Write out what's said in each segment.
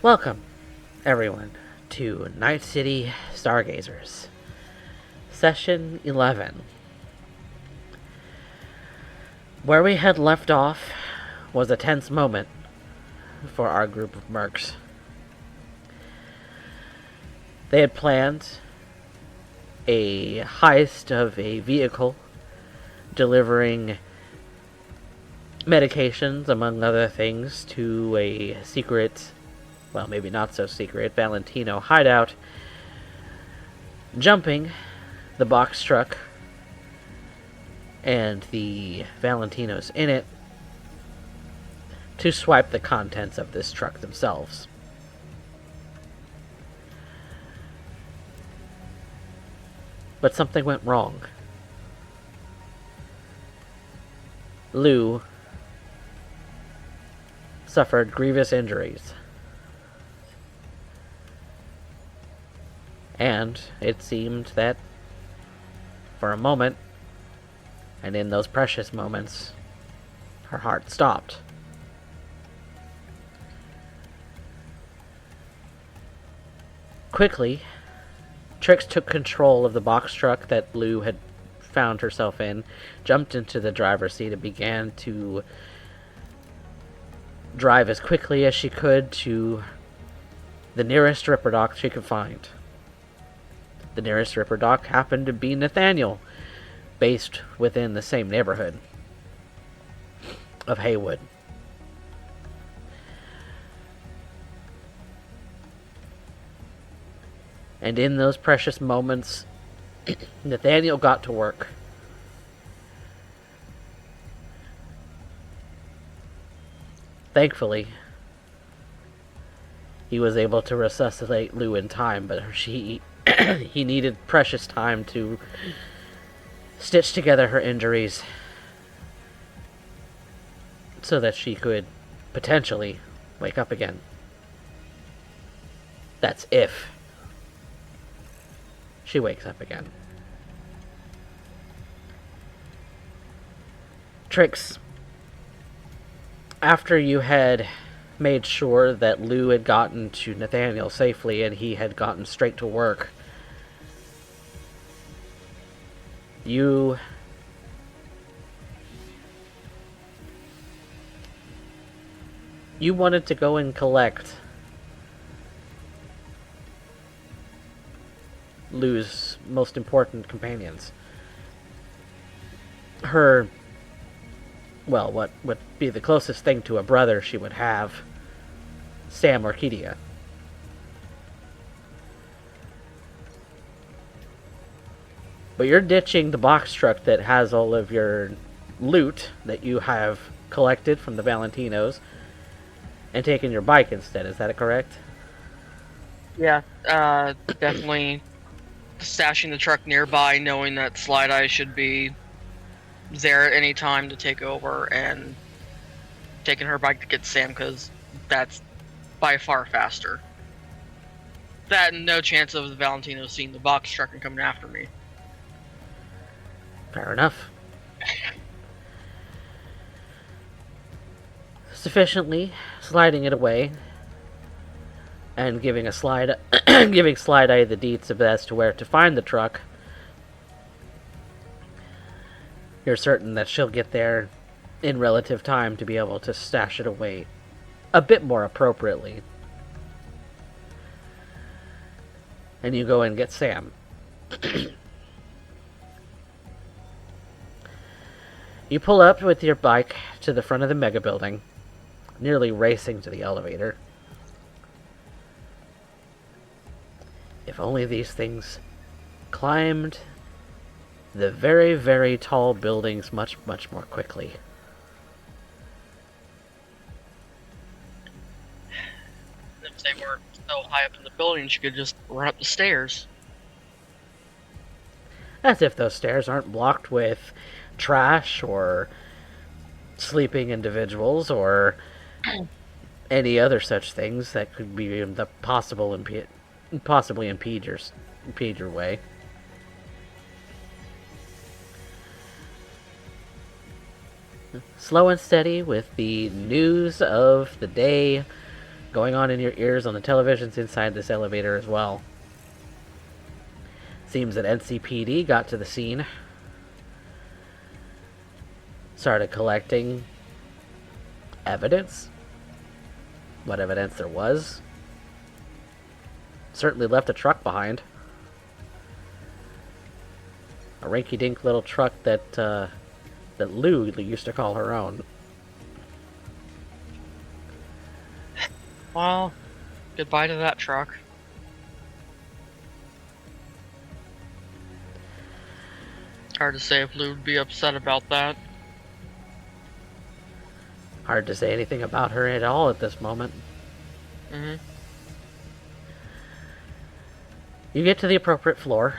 Welcome, everyone, to Night City Stargazers, Session 11. Where we had left off was a tense moment for our group of mercs. They had planned a heist of a vehicle delivering medications, among other things, to a secret, well, maybe not so secret, Valentino hideout, jumping the box truck and the Valentinos in it to swipe the contents of this truck themselves. But something went wrong. Loup suffered grievous injuries. And it seemed that, for a moment, and in those precious moments, her heart stopped. Quickly, Trix took control of the box truck that Loup had found herself in, jumped into the driver's seat, and began to drive as quickly as she could to the nearest Ripper dock she could find. The nearest Ripper dock happened to be Nathaniel, based within the same neighborhood of Haywood. And in those precious moments, Nathaniel got to work. Thankfully, he was able to resuscitate Loup in time, but he needed precious time to stitch together her injuries so that she could potentially wake up again. That's if she wakes up again. Trix, after you had made sure that Loup had gotten to Nathaniel safely and he had gotten straight to work, you wanted to go and collect Loup's most important companions. Her, well, what would be the closest thing to a brother she would have, Sam or Kedia. But you're ditching the box truck that has all of your loot that you have collected from the Valentinos and taking your bike instead. Is that correct? Yeah, definitely stashing the truck nearby, knowing that Slideye should be there at any time to take over, and taking her bike to get Sam, because that's by far faster. That and no chance of the Valentinos seeing the box truck and coming after me. Fair enough. Sufficiently sliding it away and giving giving Slideye the deets as to where to find the truck. You're certain that she'll get there in relative time to be able to stash it away a bit more appropriately. And you go and get Sam. You pull up with your bike to the front of the mega building, nearly racing to the elevator. If only these things climbed the very, very tall buildings much, much more quickly. If they weren't so high up in the building, she could just run up the stairs. As if those stairs aren't blocked with trash or sleeping individuals or any other such things that could be the possibly impede your way. Slow and steady with the news of the day going on in your ears on the televisions inside this elevator as well. Seems that NCPD got to the scene, started collecting evidence, what evidence there was. Certainly left a truck behind. A rinky-dink little truck that Loup used to call her own. Well, goodbye to that truck. Hard to say if Lou would be upset about that. Hard to say anything about her at all at this moment. Mm-hmm. You get to the appropriate floor,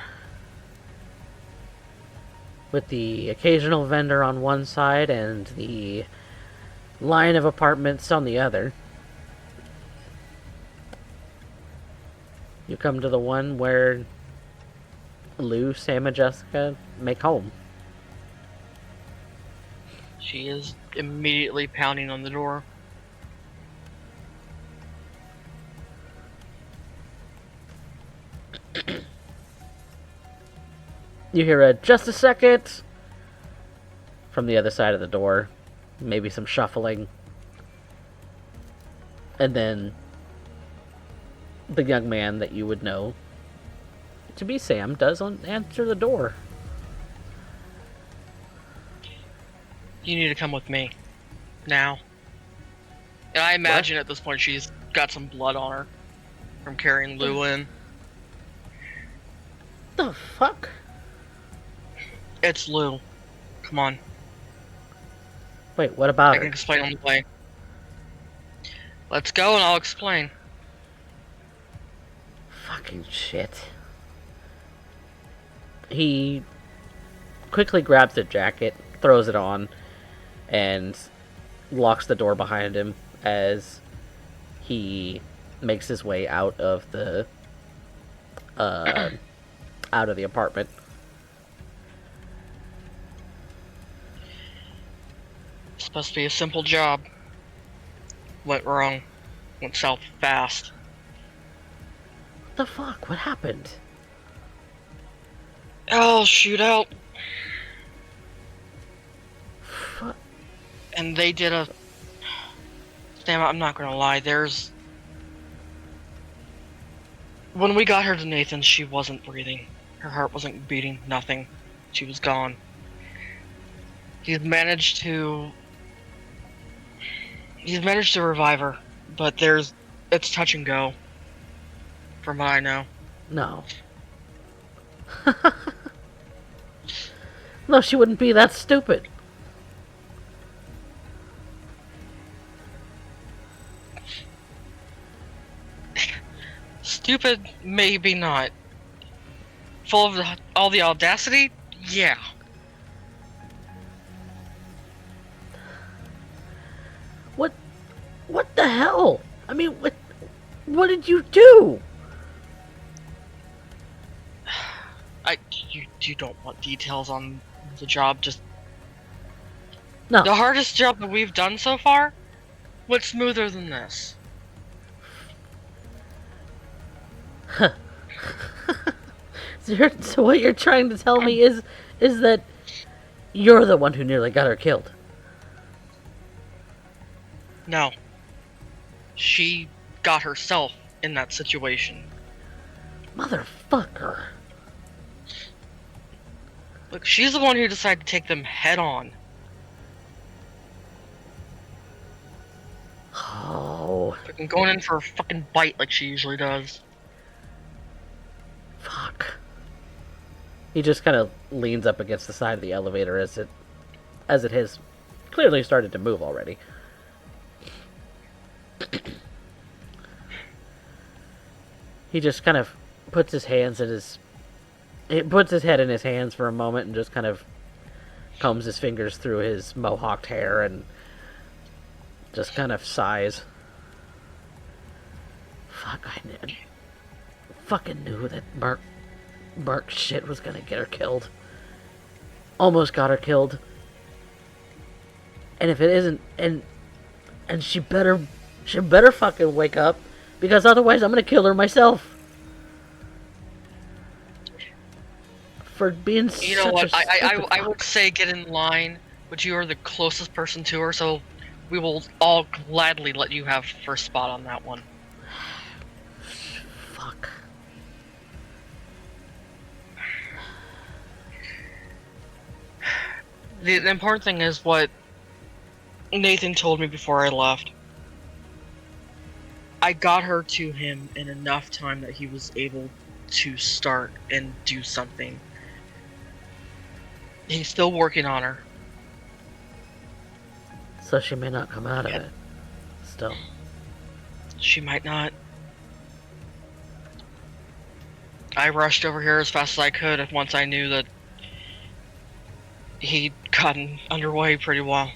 with the occasional vendor on one side and the line of apartments on the other. You come to the one where Lou, Sam, and Jessica make home. She is immediately pounding on the door. You hear a "just a second" from the other side of the door. Maybe some shuffling. And then the young man that you would know to be Sam does answer the door. You need to come with me. Now. And I imagine at this point she's got some blood on her from carrying Lou in. The fuck? It's Lou. Come on. Wait, what about I can explain on the way. Let's go and I'll explain. Fucking shit. He quickly grabs the jacket, throws it on, and locks the door behind him as he makes his way out of the apartment. It's supposed to be a simple job. Went wrong. Went south fast. What the fuck? What happened? Oh, shootout. Fuck. And they did a... Damn, I'm not gonna lie, there's... When we got her to Nathan, she wasn't breathing. Her heart wasn't beating, nothing. She was gone. He's managed to revive her, but it's touch and go. From what I know. No. No, she wouldn't be that stupid. Stupid, maybe not. Full of all the audacity? Yeah. What the hell? I mean, what did you do? You don't want details on the job, just... No. The hardest job that we've done so far? What's smoother than this? So what you're trying to tell me is that you're the one who nearly got her killed. No. She got herself in that situation. Motherfucker. Look, she's the one who decided to take them head on. Oh. Fucking going in for a fucking bite like she usually does. Fuck. He just kind of leans up against the side of the elevator as it has clearly started to move already. He just kind of puts his head in his hands for a moment and just kind of combs his fingers through his mohawked hair and just kind of sighs. Fuck, I fucking knew that Mark shit was gonna get her killed. Almost got her killed. And if it isn't, and she better She better fucking wake up, because otherwise I'm gonna kill her myself. For being You know such a what? stupid I would fuck. say get in line, but you are the closest person to her, so we will all gladly let you have first spot on that one. Fuck. The important thing is what Nathan told me before I left. I got her to him in enough time that he was able to start and do something. He's still working on her. So she may not come out of it. Still. She might not. I rushed over here as fast as I could once I knew that he'd gotten underway pretty well.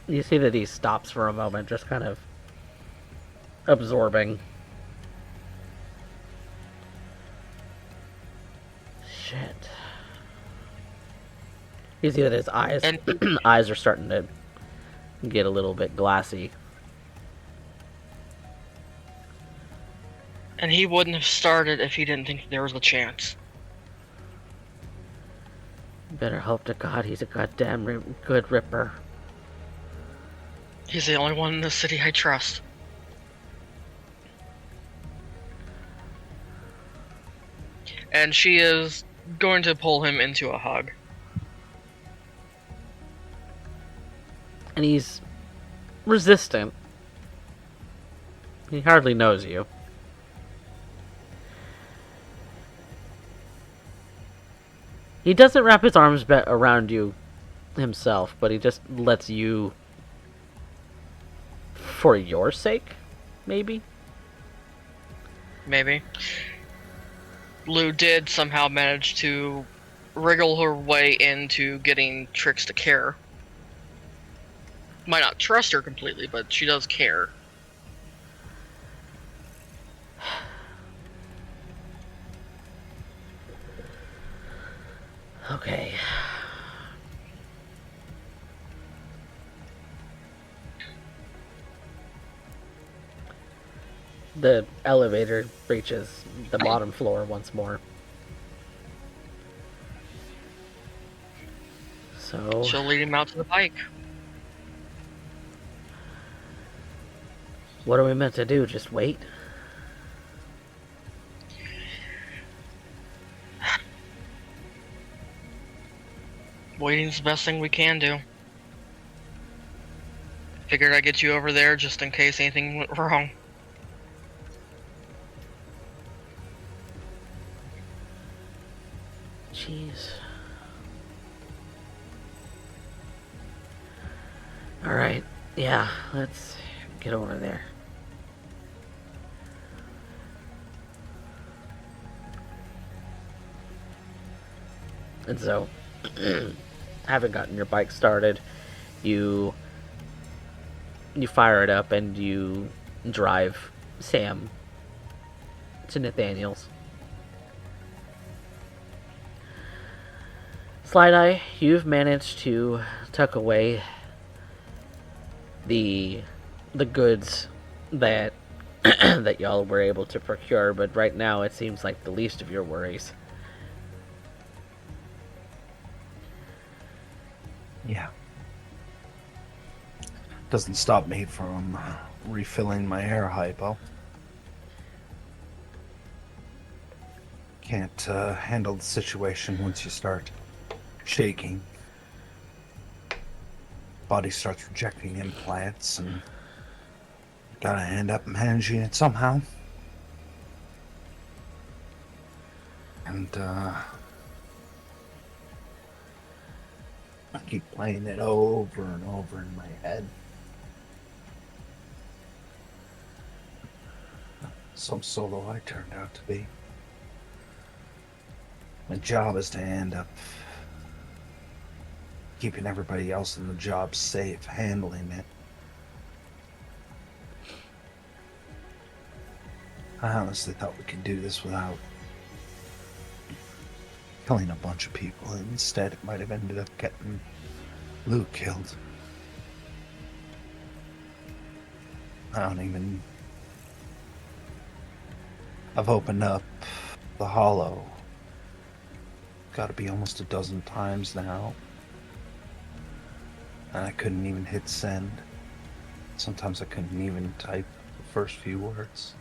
You see that he stops for a moment, just kind of absorbing. Shit. You see that his eyes And eyes are starting to get a little bit glassy. he wouldn't have started if he didn't think there was a chance. Better hope to God he's a goddamn good ripper. He's the only one in the city I trust. And she is going to pull him into a hug. And he's resistant. He hardly knows you. He doesn't wrap his arms around you himself, but he just lets you, for your sake, maybe? Maybe. Lou did somehow manage to wriggle her way into getting Trix to care. Might not trust her completely, but she does care. Okay. The elevator reaches the bottom floor once more. So She'll lead him out to the bike. what are we meant to do? Just wait? Waiting's the best thing we can do. Figured I'd get you over there just in case anything went wrong. Jeez. Alright, yeah, let's get over there. And so, having gotten your bike started, you fire it up and you drive Sam to Nathaniel's. Slideye, you've managed to tuck away the goods that that y'all were able to procure, but right now it seems like the least of your worries. Yeah. Doesn't stop me from refilling my air hypo. Can't handle the situation once you start shaking. Body starts rejecting implants, and gotta end up managing it somehow. And I keep playing it over and over in my head. Some solo I turned out to be. My job is to end up keeping everybody else in the job safe, handling it. I honestly thought we could do this without killing a bunch of people. Instead, it might have ended up getting Loup killed. I don't even... I've opened up the hollow. Gotta be almost a dozen times now. And I couldn't even hit send. Sometimes I couldn't even type the first few words.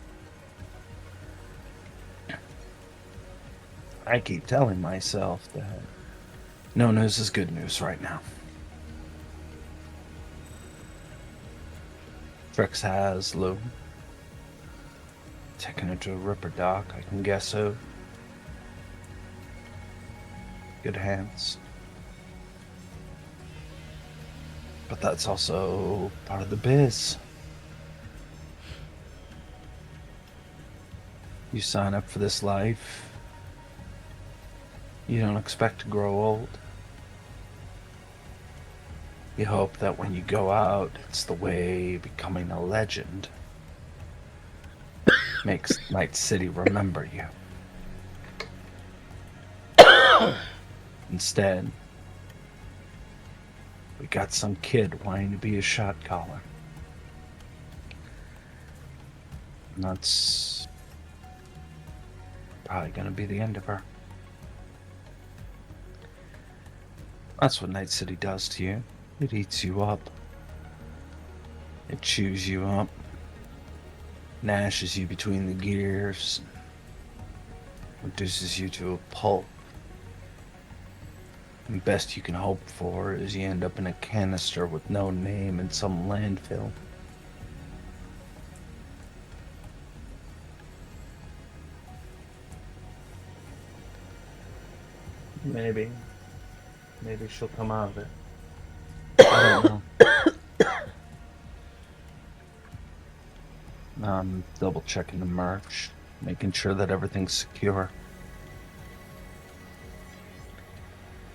I keep telling myself that no news is good news right now. Trix has Loup. Taken her to a ripper dock, I can guess who. Good hands. But that's also part of the biz. You sign up for this life, you don't expect to grow old. You hope that when you go out, it's the way becoming a legend makes Night City remember you. Instead, we got some kid wanting to be a shot caller. And that's probably gonna be the end of her. That's what Night City does to you. It eats you up. It chews you up. Gnashes you between the gears. Reduces you to a pulp. And best you can hope for is you end up in a canister with no name in some landfill. Maybe she'll come out of it. I don't know. I'm double checking the merch, making sure that everything's secure.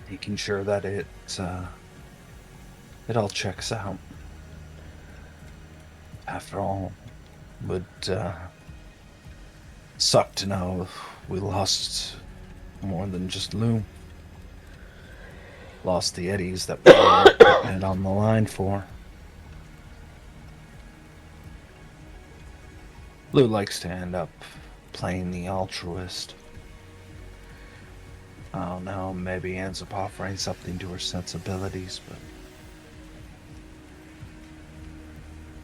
Making sure that it all checks out. After all, would suck to know we lost more than just Loup. Lost the eddies that we were putting it on the line for. Loup likes to end up playing the altruist. I don't know, maybe he ends up offering something to her sensibilities, but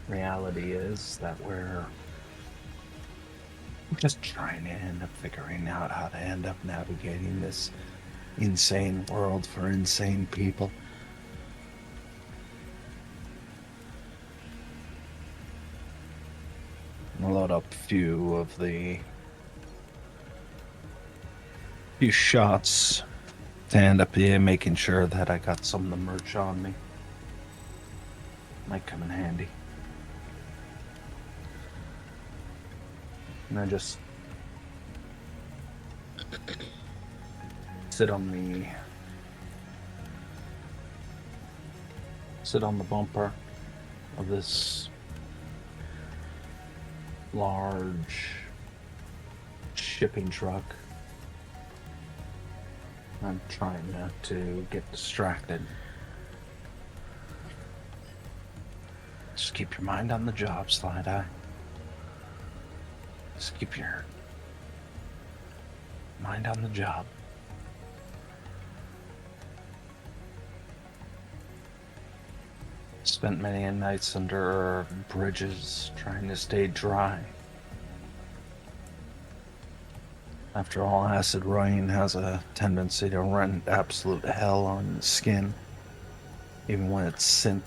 reality is that we're just trying to end up figuring out how to end up navigating this insane world for insane people. I'll load up a few shots to end up here, making sure that I got some of the merch on me. Might come in handy. And I just sit on the bumper of this large shipping truck. I'm trying not to get distracted. Just keep your mind on the job, Slideye. Just keep your mind on the job. Spent many nights under bridges trying to stay dry. After all, acid rain has a tendency to rend absolute hell on the skin, even when it's synth.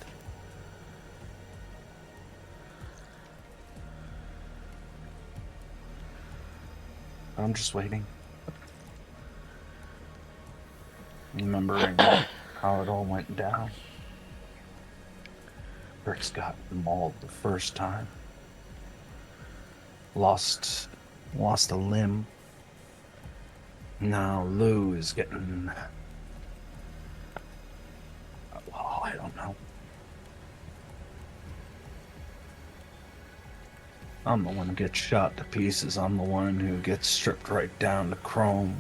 I'm just waiting. Remembering how it all went down. Trix got mauled the first time. Lost a limb. Now Loup is getting... well, I don't know. I'm the one who gets shot to pieces. I'm the one who gets stripped right down to chrome.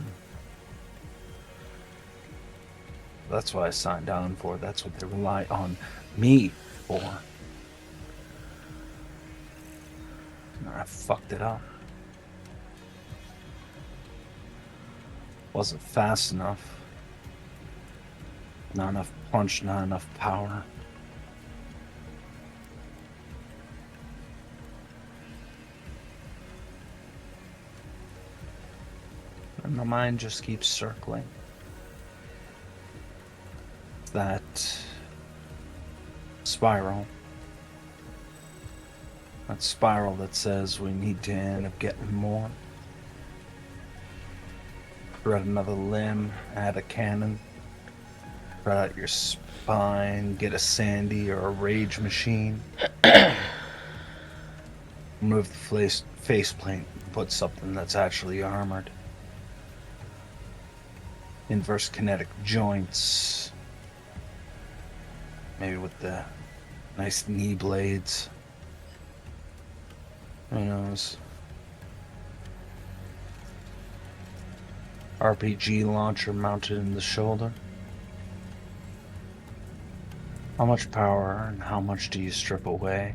That's what I signed on for. That's what they rely on me for. I fucked it up. Wasn't fast enough. Not enough punch, not enough power. And the mind just keeps circling. That spiral. That spiral that says we need to end up getting more. Shred another limb, add a cannon. Spread out your spine, get a Sandy or a Rage machine. Remove the faceplate, put something that's actually armored. Inverse kinetic joints. Maybe with the nice knee blades. Who knows? RPG launcher mounted in the shoulder. How much power and how much do you strip away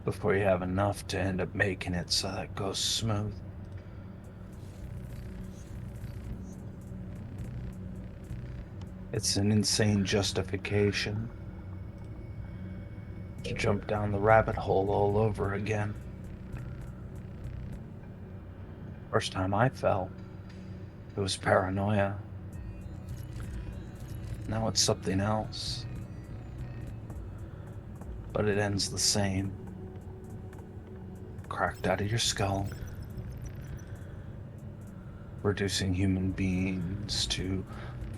before you have enough to end up making it so that it goes smooth? It's an insane justification to jump down the rabbit hole all over again. First time I fell, it was paranoia. Now it's something else. But it ends the same. Cracked out of your skull. Reducing human beings to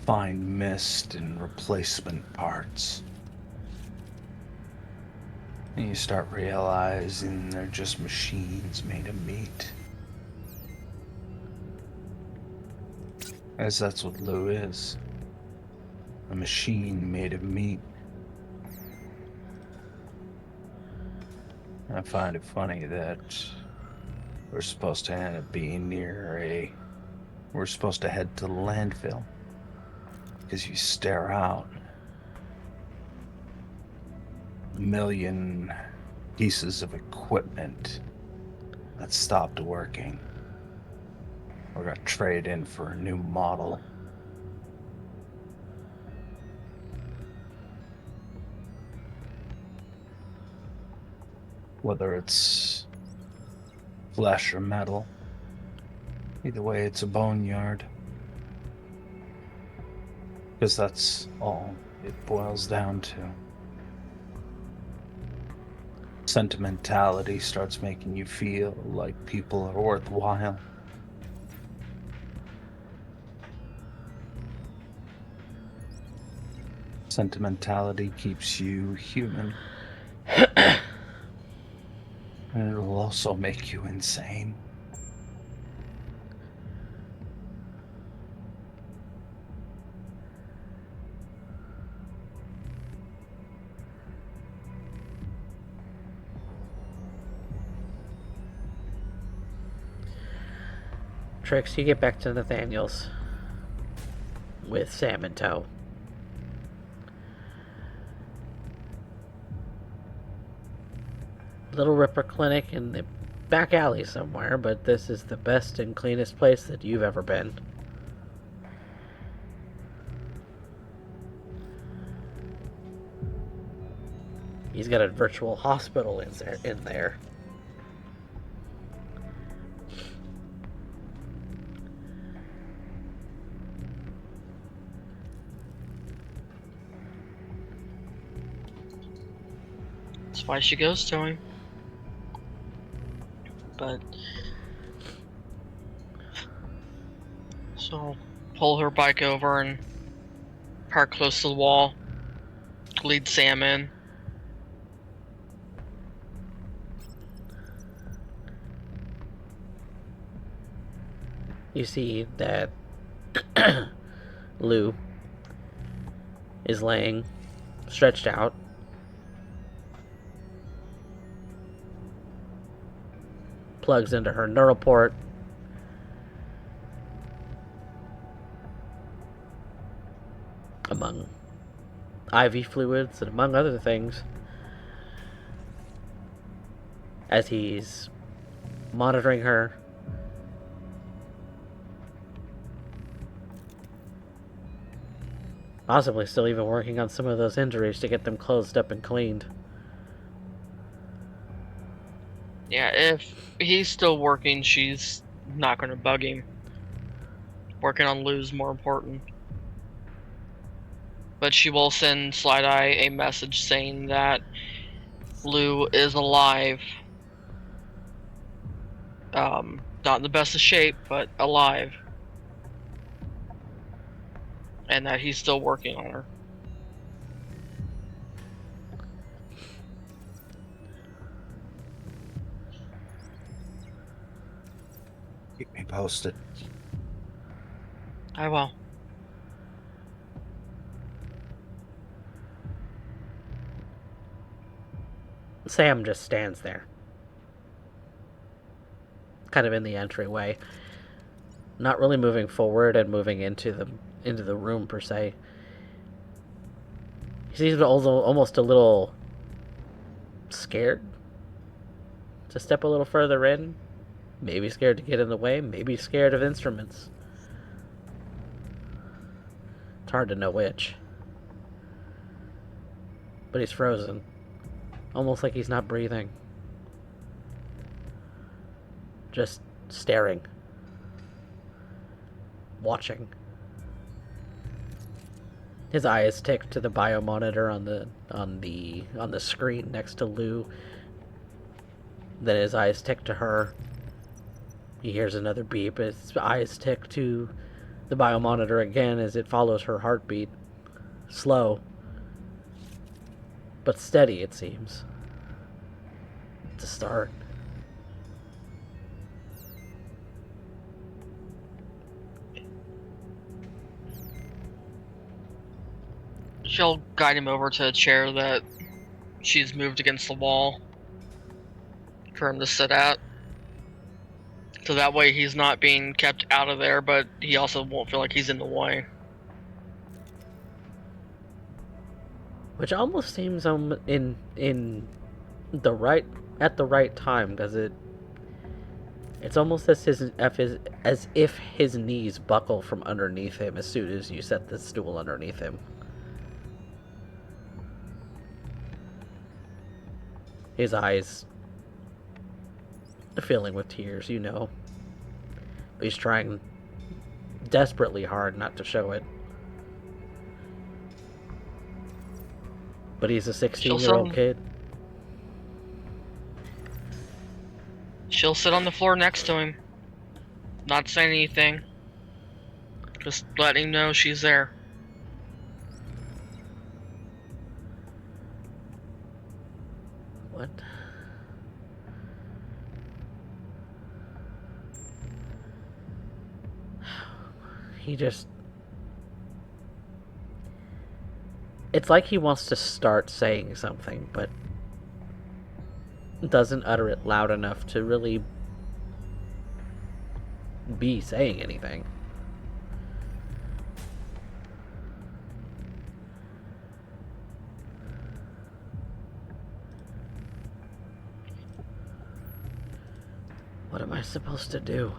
find mist and replacement parts. And you start realizing they're just machines made of meat. As that's what Loup is. A machine made of meat. I find it funny that we're supposed to end up being we're supposed to head to the landfill. Because you stare out. A million pieces of equipment that stopped working. We're gonna trade in for a new model. Whether it's flesh or metal, either way it's a boneyard. Because that's all it boils down to. Sentimentality starts making you feel like people are worthwhile. Sentimentality keeps you human. And it'll also make you insane. Trix, you get back to Nathaniel's with Sam in tow. Little Ripper Clinic in the back alley somewhere, but this is the best and cleanest place that you've ever been. He's got a virtual hospital in there. That's why she goes to him. But so pull her bike over and park close to the wall. Lead Sam in. You see that Loup is laying stretched out. Plugs into her neural port. IV fluids, and among other things, as he's monitoring her. Possibly still even working on some of those injuries to get them closed up and cleaned. Yeah, if he's still working, she's not going to bug him. Working on Lou's more important. But she will send Slideye a message saying that Lou is alive. Not in the best of shape, but alive. And that he's still working on her. Keep me posted. I will. Sam just stands there, kind of in the entryway, not really moving forward and moving into the room per se. He seems almost a little scared to step a little further in. Maybe scared to get in the way, maybe scared of instruments. It's hard to know which. But he's frozen. Almost like he's not breathing. Just staring. Watching. His eyes tick to the biomonitor on the screen next to Lou. Then his eyes tick to her. He hears another beep. His eyes tick to the biomonitor again as it follows her heartbeat. Slow, but steady, it seems. To start. She'll guide him over to a chair that she's moved against the wall for him to sit at. So that way he's not being kept out of there, but he also won't feel like he's in the way. Which almost seems in the right at the right time, because it's almost as if his knees buckle from underneath him as soon as you set the stool underneath him. His eyes filling with tears, you know. But he's trying desperately hard not to show it. But he's a 16-year-old kid. She'll sit on the floor next to him. Not saying anything. Just letting him know she's there. What? He just... It's like he wants to start saying something, but doesn't utter it loud enough to really be saying anything. What am I supposed to do?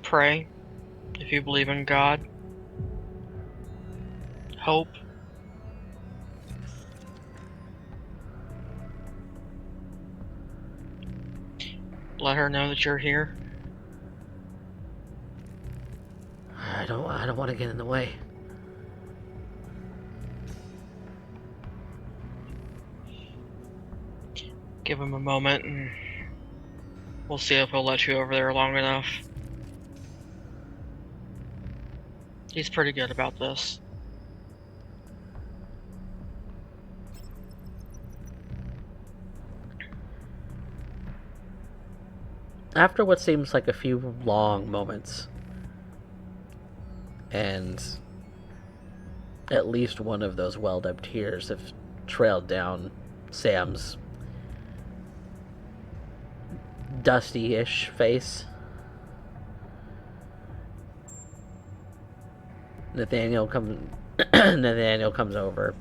Pray, if you believe in God. Hope. Let her know that you're here. I don't want to get in the way. Give him a moment and we'll see if he'll let you over there long enough. He's pretty good about this. After what seems like a few long moments, and at least one of those welled up tears have trailed down Sam's dusty-ish face, Nathaniel comes. Nathaniel comes over.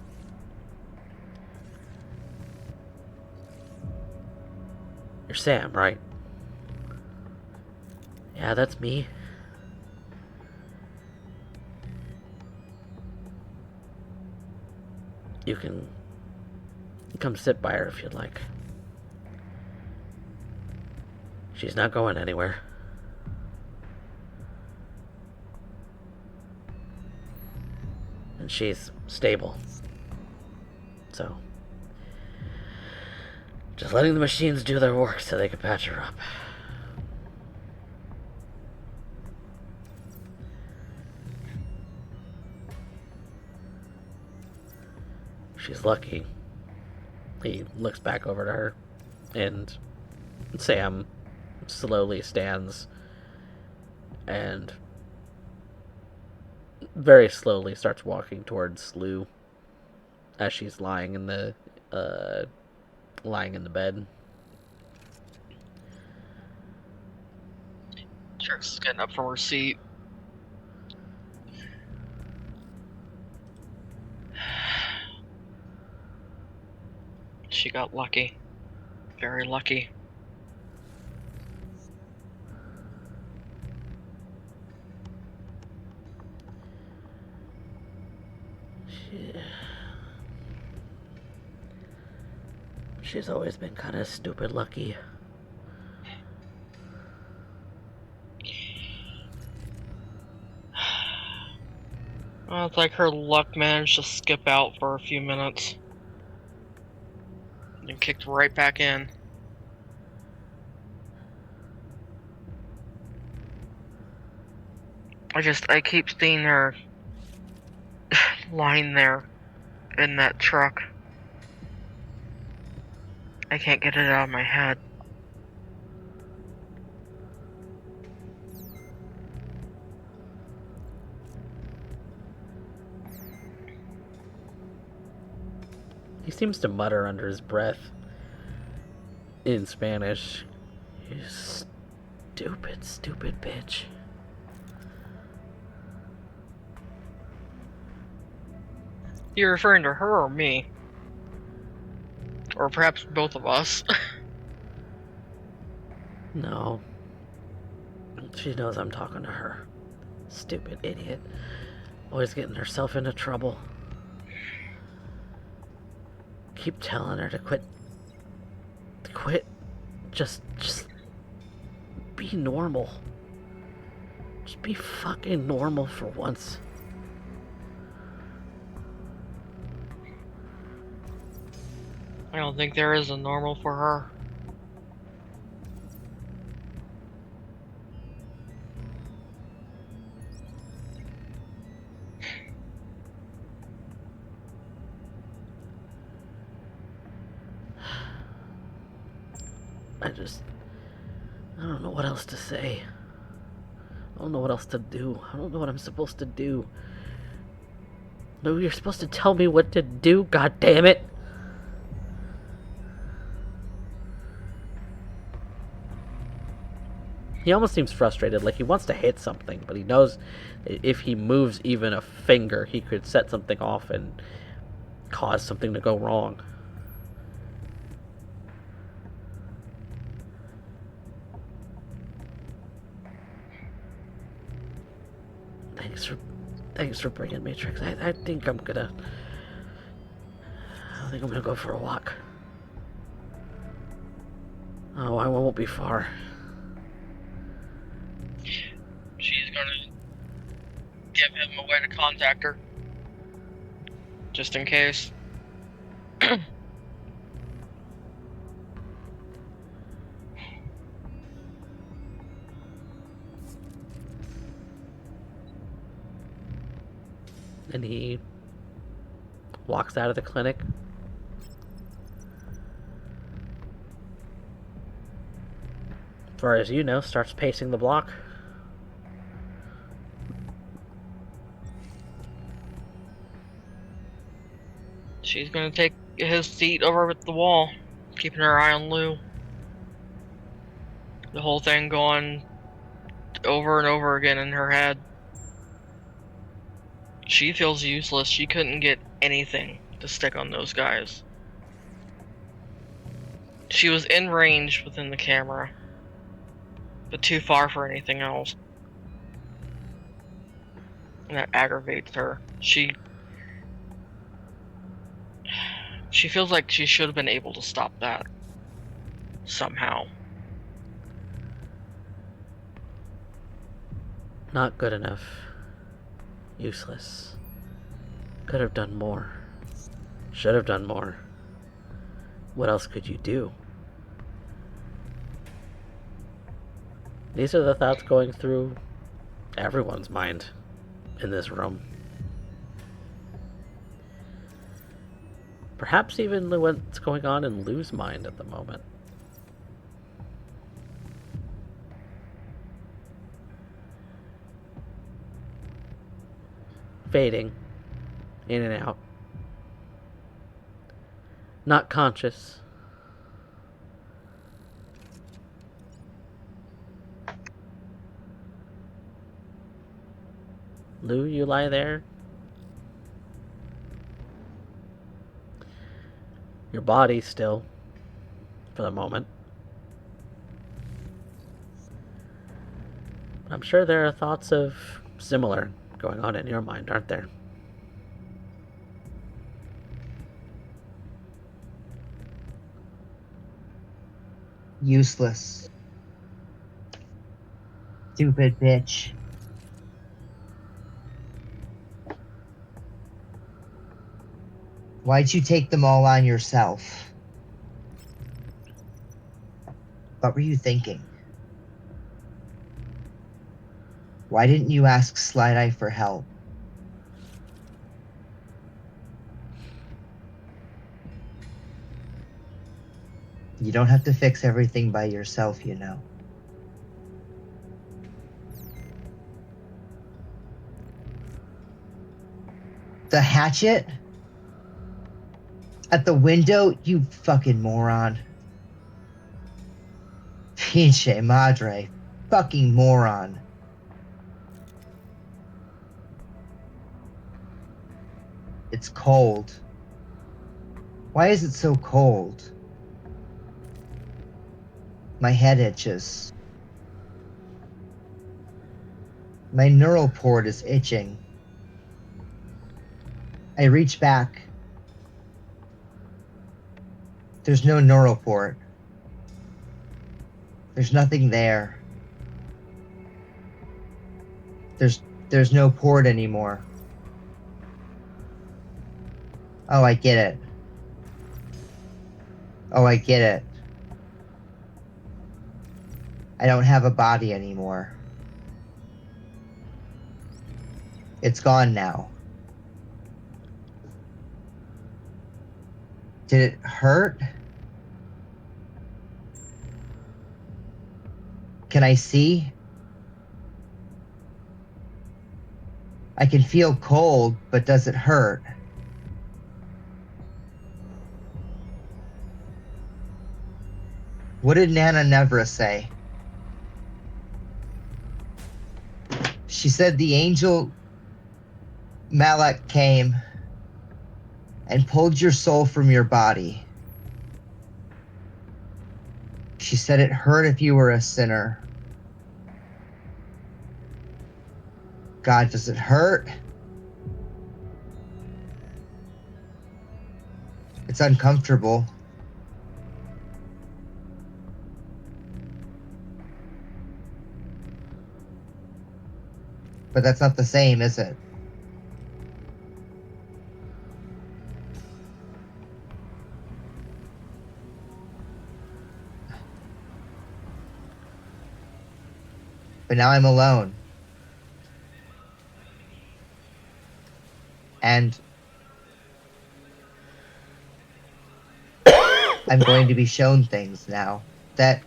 You're Sam, right? Yeah, that's me. You can come sit by her if you'd like. She's not going anywhere. And she's stable. So, just letting the machines do their work so they can patch her up. She's lucky. He looks back over to her, and Sam slowly stands and very slowly starts walking towards Lou as she's lying in the bed. Trix is getting up from her seat. She got lucky. Very lucky. She's always been kind of stupid lucky. Well, it's like her luck managed to skip out for a few minutes. And kicked right back in. I keep seeing her lying there in that truck. I can't get it out of my head. He seems to mutter under his breath in Spanish. You stupid, stupid bitch. You're referring to her or me? Or perhaps both of us. No. She knows I'm talking to her. Stupid idiot. Always getting herself into trouble. Keep telling her to quit. To quit. Just be normal. Just be fucking normal for once. I don't think there is a normal for her. I don't know what else to say. I don't know what else to do. I don't know what I'm supposed to do. No, you're supposed to tell me what to do, god damn it! He almost seems frustrated, like he wants to hit something, but he knows if he moves even a finger, he could set something off and cause something to go wrong. Thanks for bringing me, Trix. I think I'm gonna go for a walk. Oh, I won't be far. She's gonna give him a way to contact her. Just in case. And he walks out of the clinic. As far as you know, starts pacing the block. She's gonna take his seat over at the wall, keeping her eye on Lou. The whole thing going over and over again in her head. She feels useless. She couldn't get anything to stick on those guys. She was in range within the camera, but too far for anything else. And that aggravates her. She feels like she should have been able to stop that. Somehow. Not good enough. Useless. Could have done more. Should have done more. What else could you do? These are the thoughts going through everyone's mind in this room. Perhaps even what's going on in Lou's mind at the moment. Fading in and out. Not conscious. Lou, you lie there. Your body still, for the moment. I'm sure there are thoughts of similar going on in your mind, aren't there? Useless. Stupid bitch. Why'd you take them all on yourself? What were you thinking? Why didn't you ask Slideye for help? You don't have to fix everything by yourself, you know. The hatchet? At the window? You fucking moron. Pinche madre. Fucking moron. It's cold. Why is it so cold? My head itches. My neural port is itching. I reach back. There's no neural port. There's nothing there. There's no port anymore. Oh, I get it. Oh, I get it. I don't have a body anymore. It's gone now. Did it hurt? Can I see? I can feel cold, but does it hurt? What did Nana Nevra say? She said the angel Malak came and pulled your soul from your body. She said it hurt if you were a sinner. God, does it hurt? It's uncomfortable. But that's not the same, is it? But now I'm alone. And I'm going to be shown things now that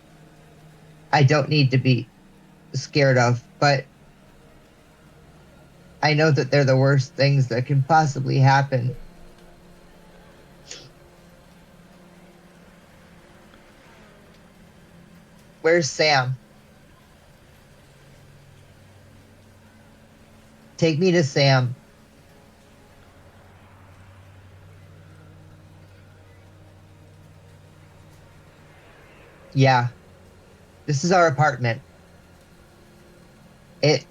I don't need to be scared of, but I know that they're the worst things that can possibly happen. Where's Sam? Take me to Sam. Yeah, this is our apartment. It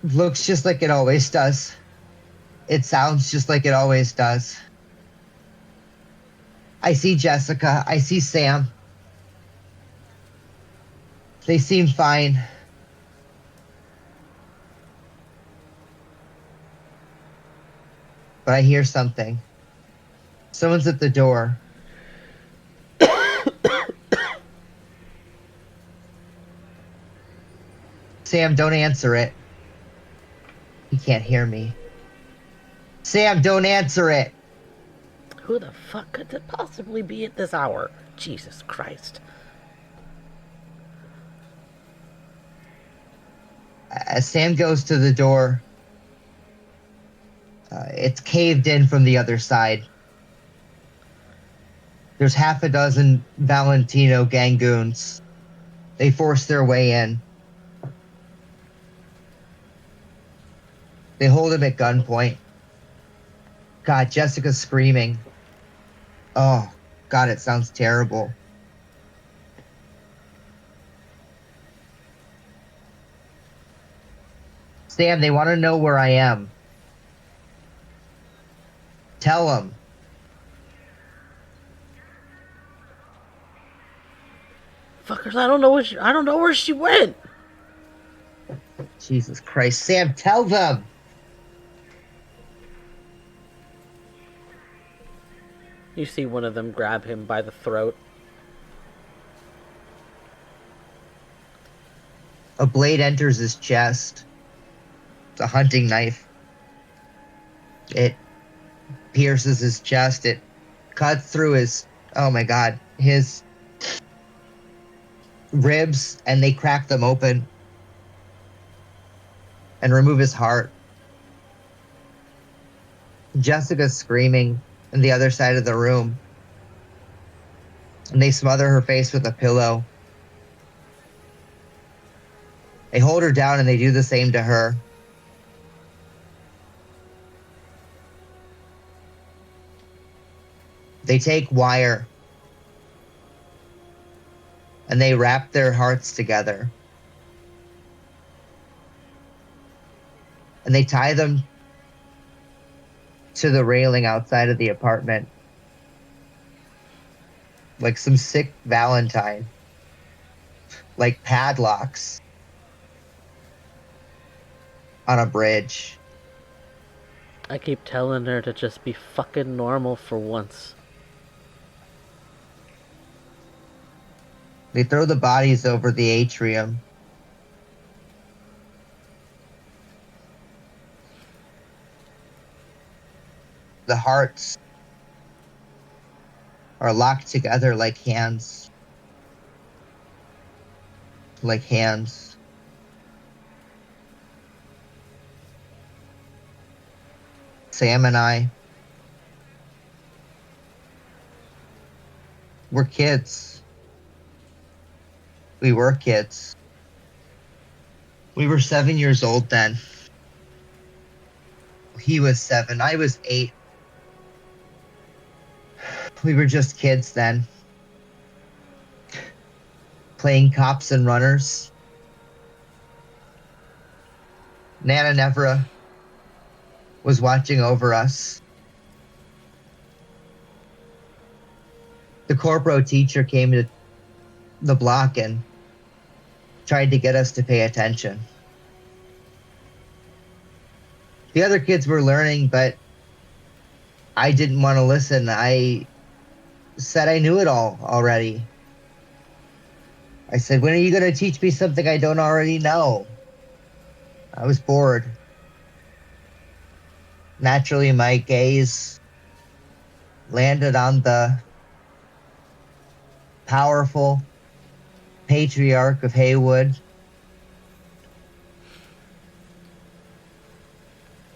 looks just like it always does. It sounds just like it always does. I see Jessica. I see Sam. They seem fine. But I hear something. Someone's at the door. Sam, don't answer it. He can't hear me. Sam, don't answer it. Who the fuck could it possibly be at this hour? Jesus Christ. As Sam goes to the door, it's caved in from the other side. There's half a dozen Valentino gangoons. They force their way in. They hold him at gunpoint. God, Jessica's screaming. Oh, God, it sounds terrible. Sam, they want to know where I am. Tell them. Fuckers, I don't know where she went. Jesus Christ. Sam, tell them. You see one of them grab him by the throat. A blade enters his chest. It's a hunting knife. It pierces his chest. It cuts through his, oh my God, his ribs, and they crack them open and remove his heart. Jessica's screaming on the other side of the room, and they smother her face with a pillow. They hold her down, and they do the same to her. They take wire, and they wrap their hearts together. And they tie them to the railing outside of the apartment. Like some sick Valentine. Like padlocks on a bridge. I keep telling her to just be fucking normal for once. They throw the bodies over the atrium. The hearts are locked together like hands. Like hands. Sam and I, we're kids. We were kids. We were 7 years old then. He was 7. I was 8. We were just kids then. Playing cops and runners. Nana Nevra was watching over us. The corporal teacher came to the block and tried to get us to pay attention. The other kids were learning, but I didn't want to listen. I said I knew it all already. I said, when are you going to teach me something I don't already know? I was bored. Naturally, my gaze landed on the powerful patriarch of Haywood,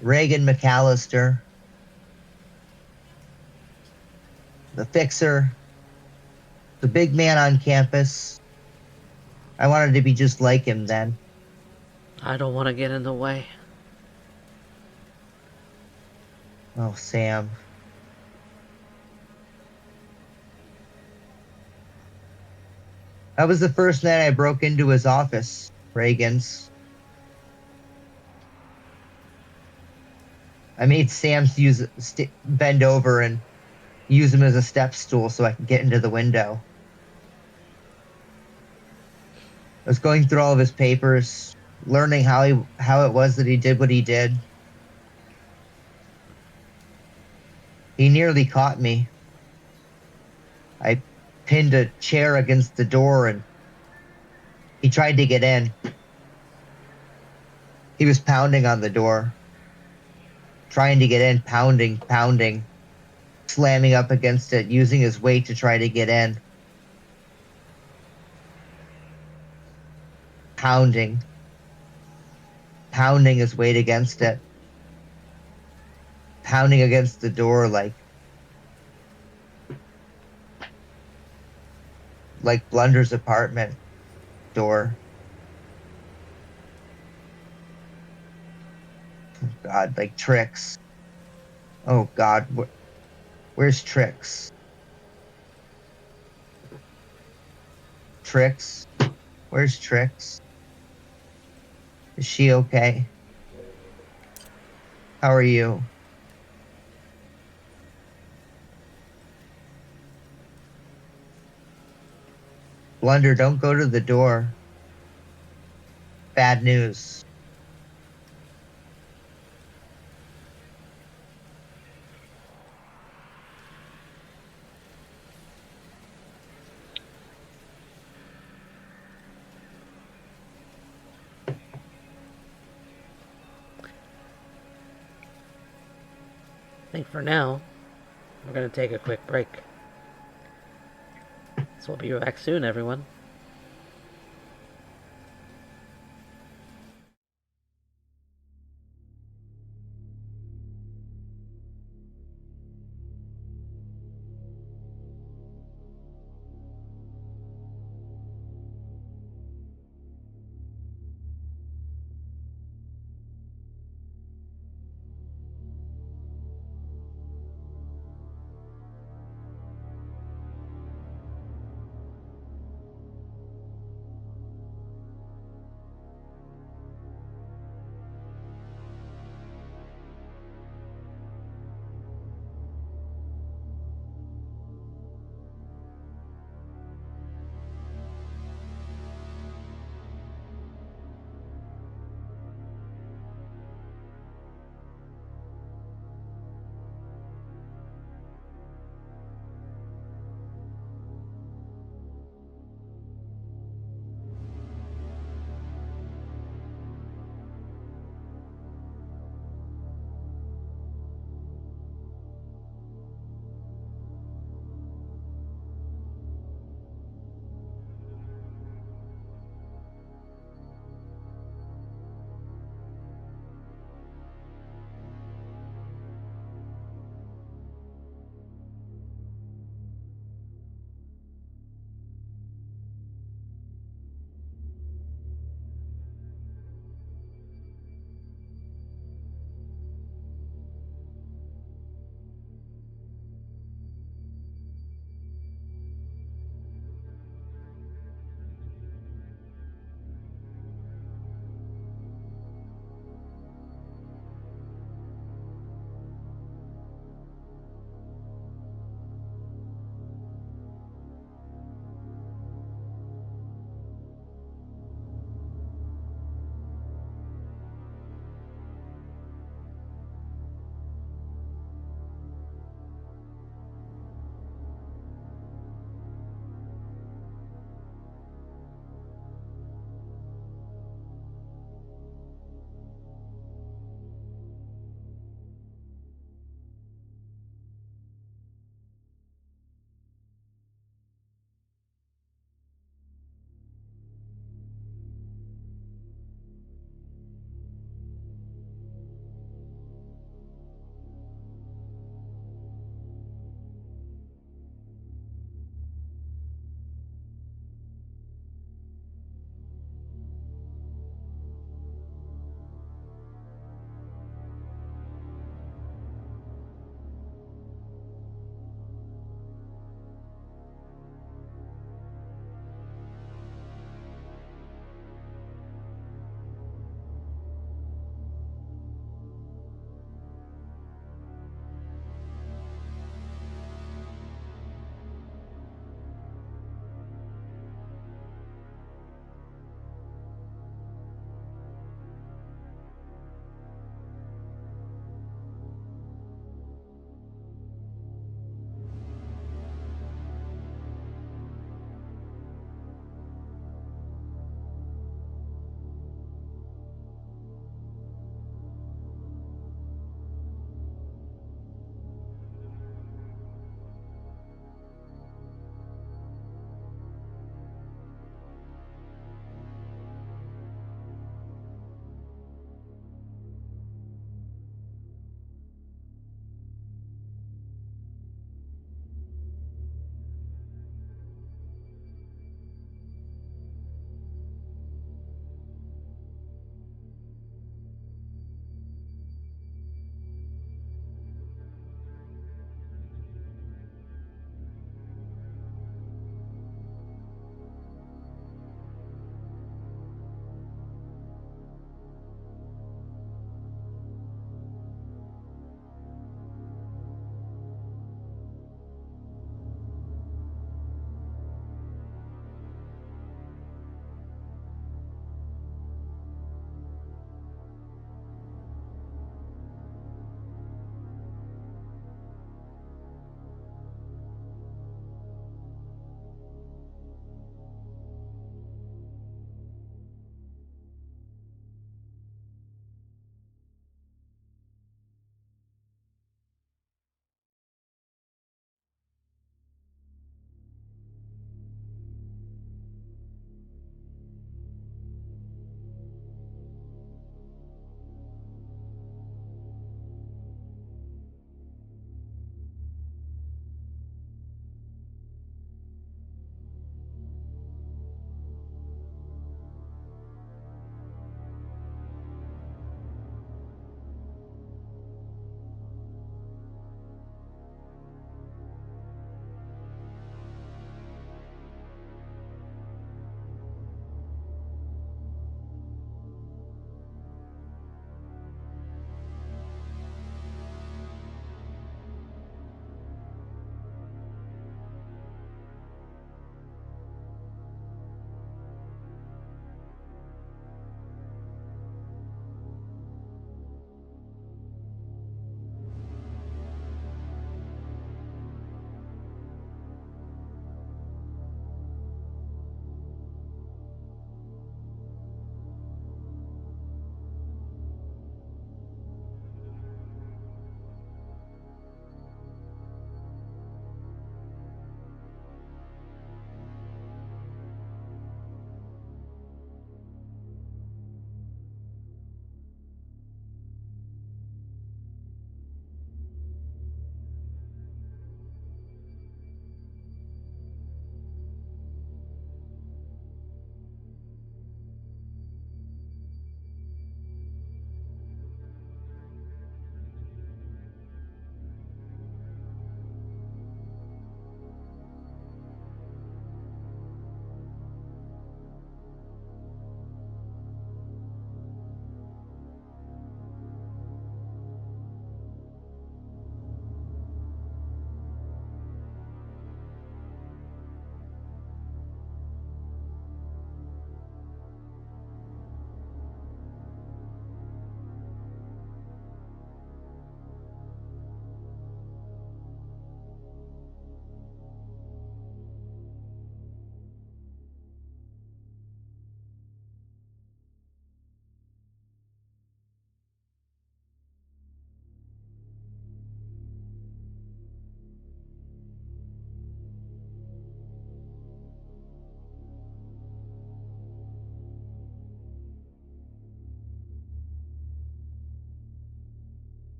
Reagan McAllister, the fixer, the big man on campus. I wanted to be just like him then. I don't want to get in the way. Oh, Sam. That was the first night I broke into his office, Reagan's. I made Sam bend over and use him as a step stool so I could get into the window. I was going through all of his papers, learning how it was that he did what he did. He nearly caught me. I pinned a chair against the door and he tried to get in. He was pounding on the door, trying to get in, pounding, slamming up against it, using his weight to try to get in. Pounding his weight against it. Pounding against the door like Blunder's apartment door. Oh God, like Trix. Oh God, where's Trix? Trix? Where's Trix? Is she okay? How are you? Blunder, don't go to the door. Bad news. I think for now, we're going to take a quick break. So we'll be back soon, everyone.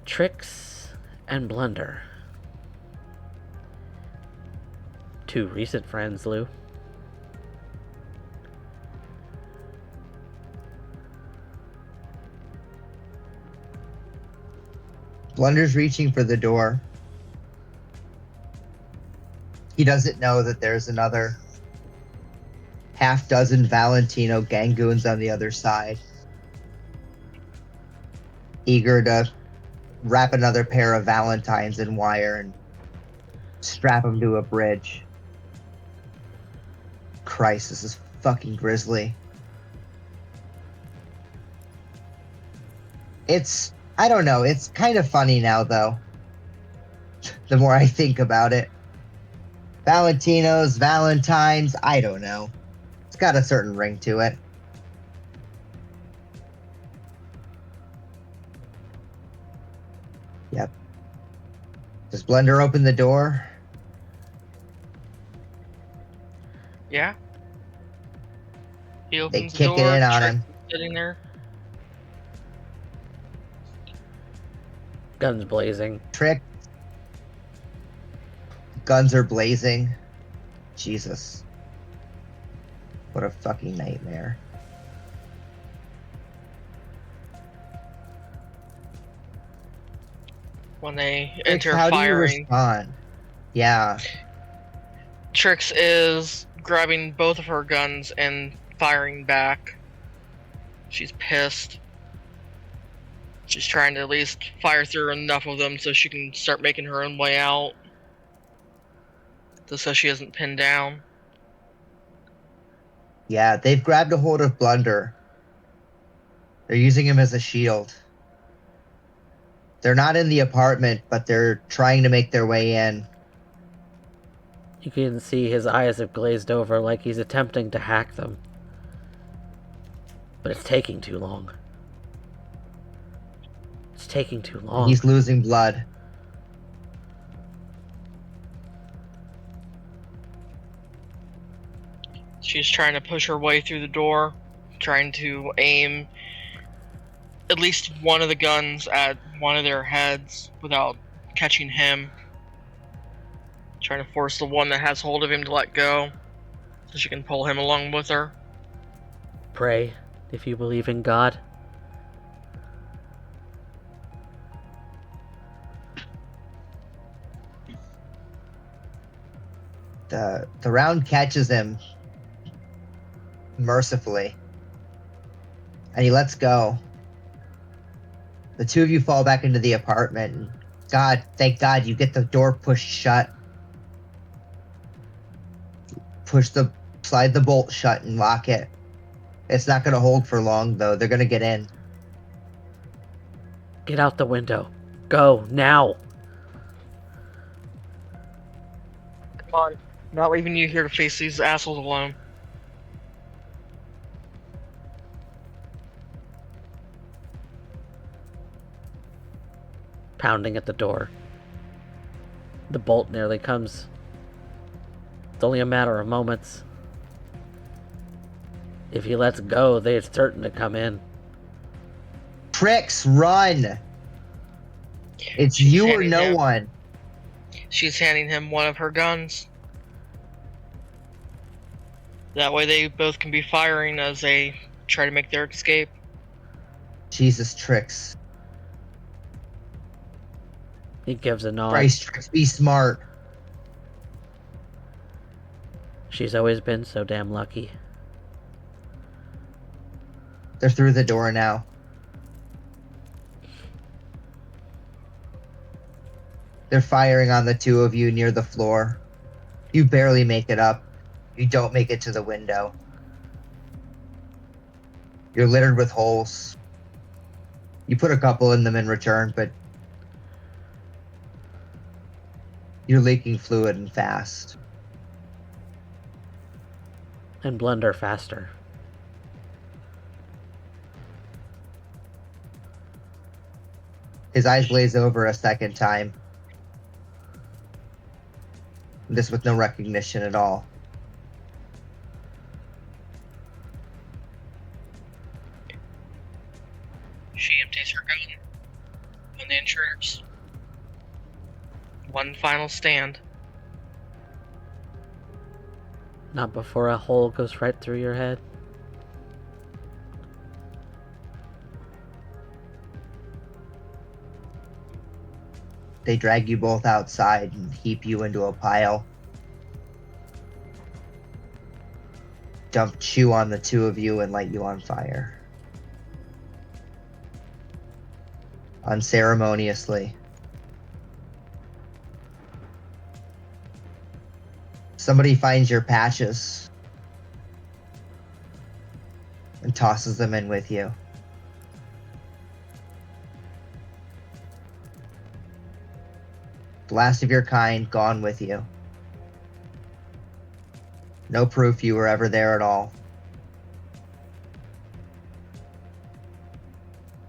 Trix and Blunder. Two recent friends, Lou. Blunder's reaching for the door. He doesn't know that there's another half-dozen Valentino gangoons on the other side, eager to wrap another pair of Valentines in wire and strap them to a bridge. Christ, this is fucking grisly. I don't know, it's kind of funny now, though. The more I think about it. Valentinos, Valentines, I don't know. It's got a certain ring to it. Yep. Does Blender open the door? Yeah. He They opens the kick door. it in on Trix him. is sitting there. Guns blazing. Trick. Guns are blazing. Jesus. What a fucking nightmare. When they Trix, enter how do you firing, respond? Yeah. Trix is grabbing both of her guns and firing back. She's pissed. She's trying to at least fire through enough of them so she can start making her own way out. Just so she isn't pinned down. Yeah, they've grabbed a hold of Blunder. They're using him as a shield. They're not in the apartment, but they're trying to make their way in. You can see his eyes have glazed over like he's attempting to hack them. But it's taking too long. It's taking too long. He's losing blood. She's trying to push her way through the door, trying to aim at least one of the guns at one of their heads without catching him. Trying to force the one that has hold of him to let go so she can pull him along with her. Pray, if you believe in God. The round catches him mercifully. And he lets go. The two of you fall back into the apartment. And God, thank God, you get the door pushed shut. Slide the bolt shut and lock it. It's not going to hold for long, though. They're going to get in. Get out the window. Go, now. Come on. Not leaving you here to face these assholes alone. Pounding at the door. The bolt nearly comes. It's only a matter of moments. If he lets go, they're certain to come in. Trix, run! It's She's you or handing no him- one. She's handing him one of her guns. That way they both can be firing as they try to make their escape. Jesus, Trix. He gives a nod. Christ, Trix, be smart. She's always been so damn lucky. They're through the door now. They're firing on the two of you near the floor. You barely make it up. You don't make it to the window. You're littered with holes. You put a couple in them in return, but you're leaking fluid and fast. And Blunder faster. His eyes glaze over a second time. This with no recognition at all. She empties her gun. on the intruders. One final stand. Not before a hole goes right through your head. They drag you both outside and heap you into a pile. Dump chew on the two of you and light you on fire. Unceremoniously. Somebody finds your patches and tosses them in with you. The last of your kind gone with you. No proof you were ever there at all.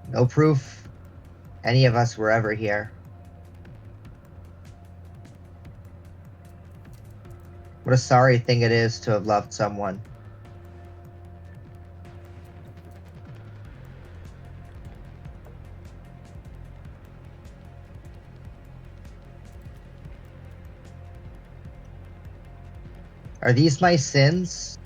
No proof any of us were ever here. What a sorry thing it is to have loved someone. Are these my sins?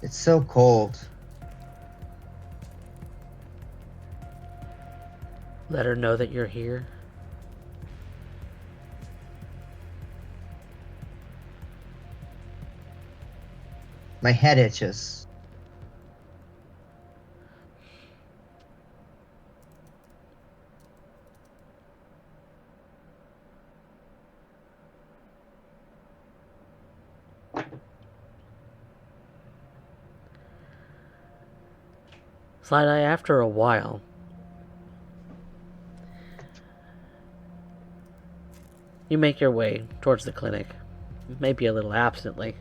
It's so cold. Let her know that you're here. My head itches. Slideye, after a while, you make your way towards the clinic, maybe a little absently,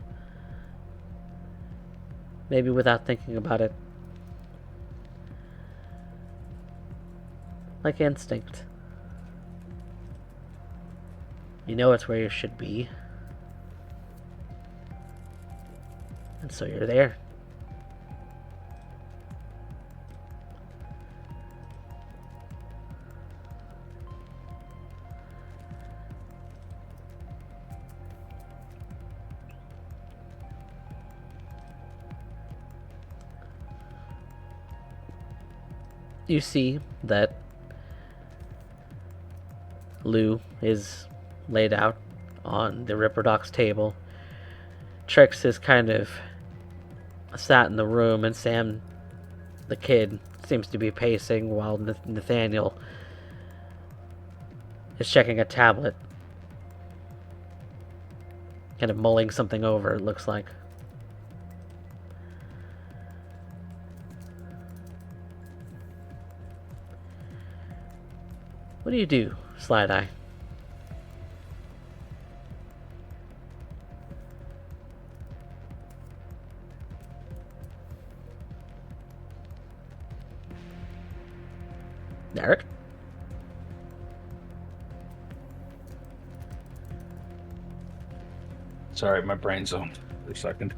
maybe without thinking about it, like instinct. You know it's where you should be, and so you're there. You see that Loup is laid out on the Ripperdoc's table. Trix is kind of sat in the room, and Sam, the kid, seems to be pacing while Nathaniel is checking a tablet. Kind of mulling something over, it looks like. What do you do, Slideye? Derek? Sorry, my brain zoned for a second.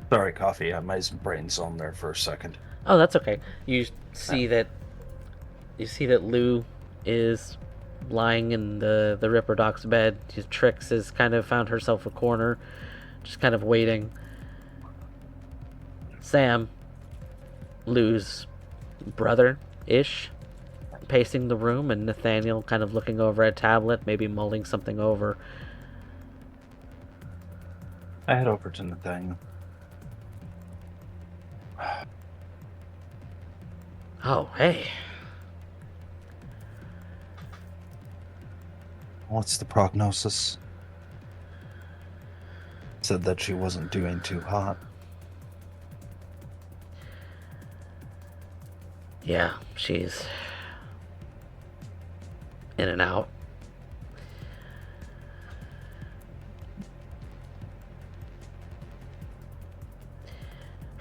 Sorry, coffee. My brain zoned there for a second. Oh, that's okay. You see that Loup is lying in the Ripperdoc's bed. Trix has kind of found herself a corner, just kind of waiting. Sam, Loup's brother-ish, pacing the room, and Nathaniel kind of looking over a tablet, maybe mulling something over. I head over to Nathaniel. Oh, hey. What's the prognosis? Said that she wasn't doing too hot. Yeah, she's in and out.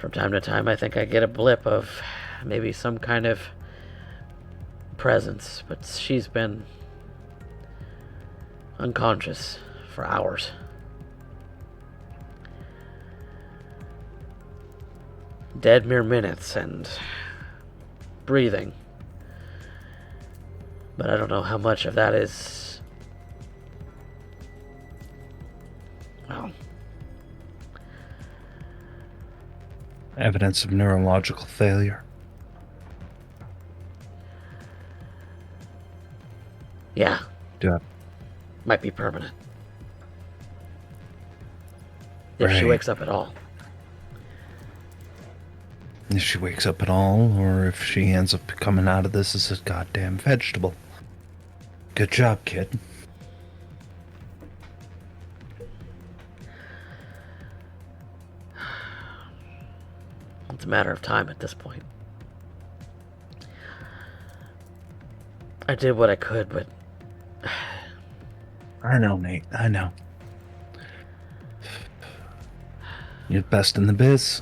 From time to time, I think I get a blip of maybe some kind of presence, but she's been unconscious for hours. Dead mere minutes and breathing. But I don't know how much of that is... well... evidence of neurological failure. yeah, Yeah. might be permanent. If she Right. wakes up at all. If she wakes up at all, or if she ends up coming out of this as a goddamn vegetable. Good job, kid. It's a matter of time at this point. I did what I could, but I know, Nate. I know. You're the best in the biz.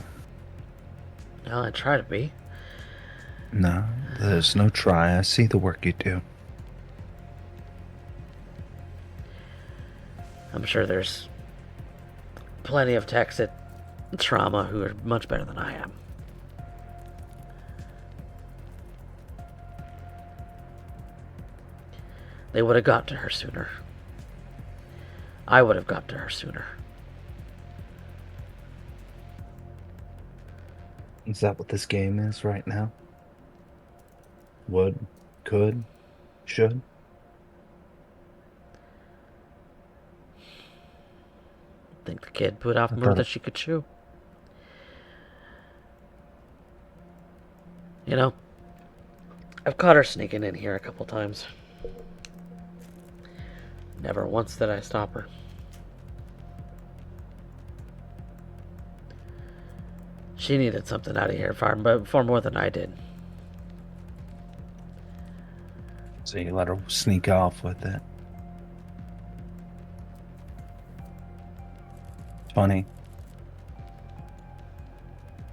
well, I try to be. No, there's no try. I see the work you do. I'm sure there's plenty of techs at Trauma who are much better than I am. They would have got to her sooner. I would have got to her sooner. Is that what this game is right now? Would, could, should? I think the kid put off I more thought than it- she could chew. You know, I've caught her sneaking in here a couple times. Never once did I stop her. She needed something out of here far more than I did. So you let her sneak off with it. Funny.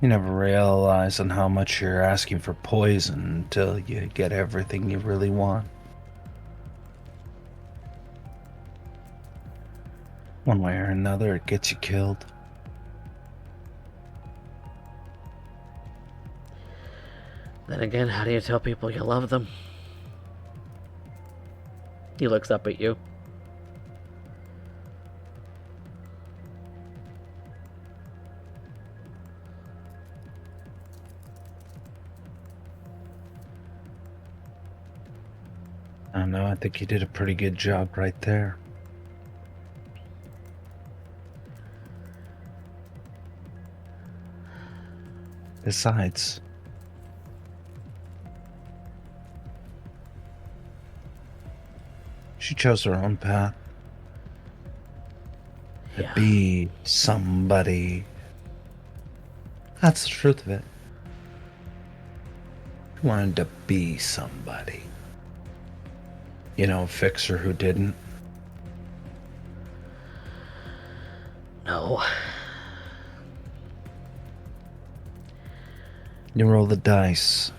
You never realize on how much you're asking for poison until you get everything you really want. One way or another, it gets you killed. Then again, how do you tell people you love them? He looks up at you. I don't know, I think you did a pretty good job right there. Besides, she chose her own path. To Yeah. be somebody. That's the truth of it. She wanted to be somebody. You know, a fixer who didn't. No. You roll the dice.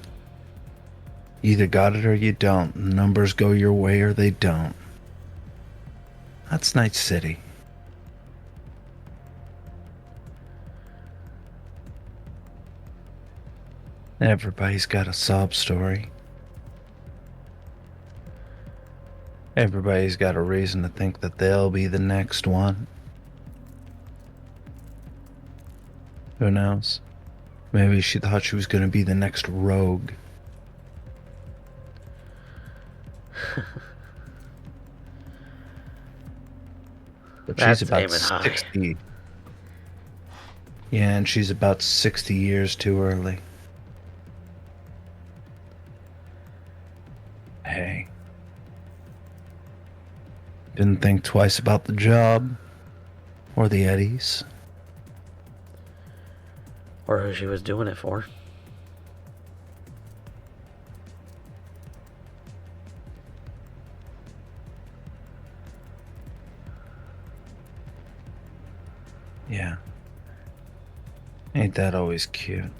You either got it or you don't. The numbers go your way or they don't. That's Night City. Everybody's got a sob story. Everybody's got a reason to think that they'll be the next one. Who knows? Maybe she thought she was going to be the next rogue. But That's she's about aiming high. 60. Yeah, and she's about 60 years too early. Hey. Didn't think twice about the job. Or the Eddies. Or who she was doing it for. Yeah. Ain't that always cute?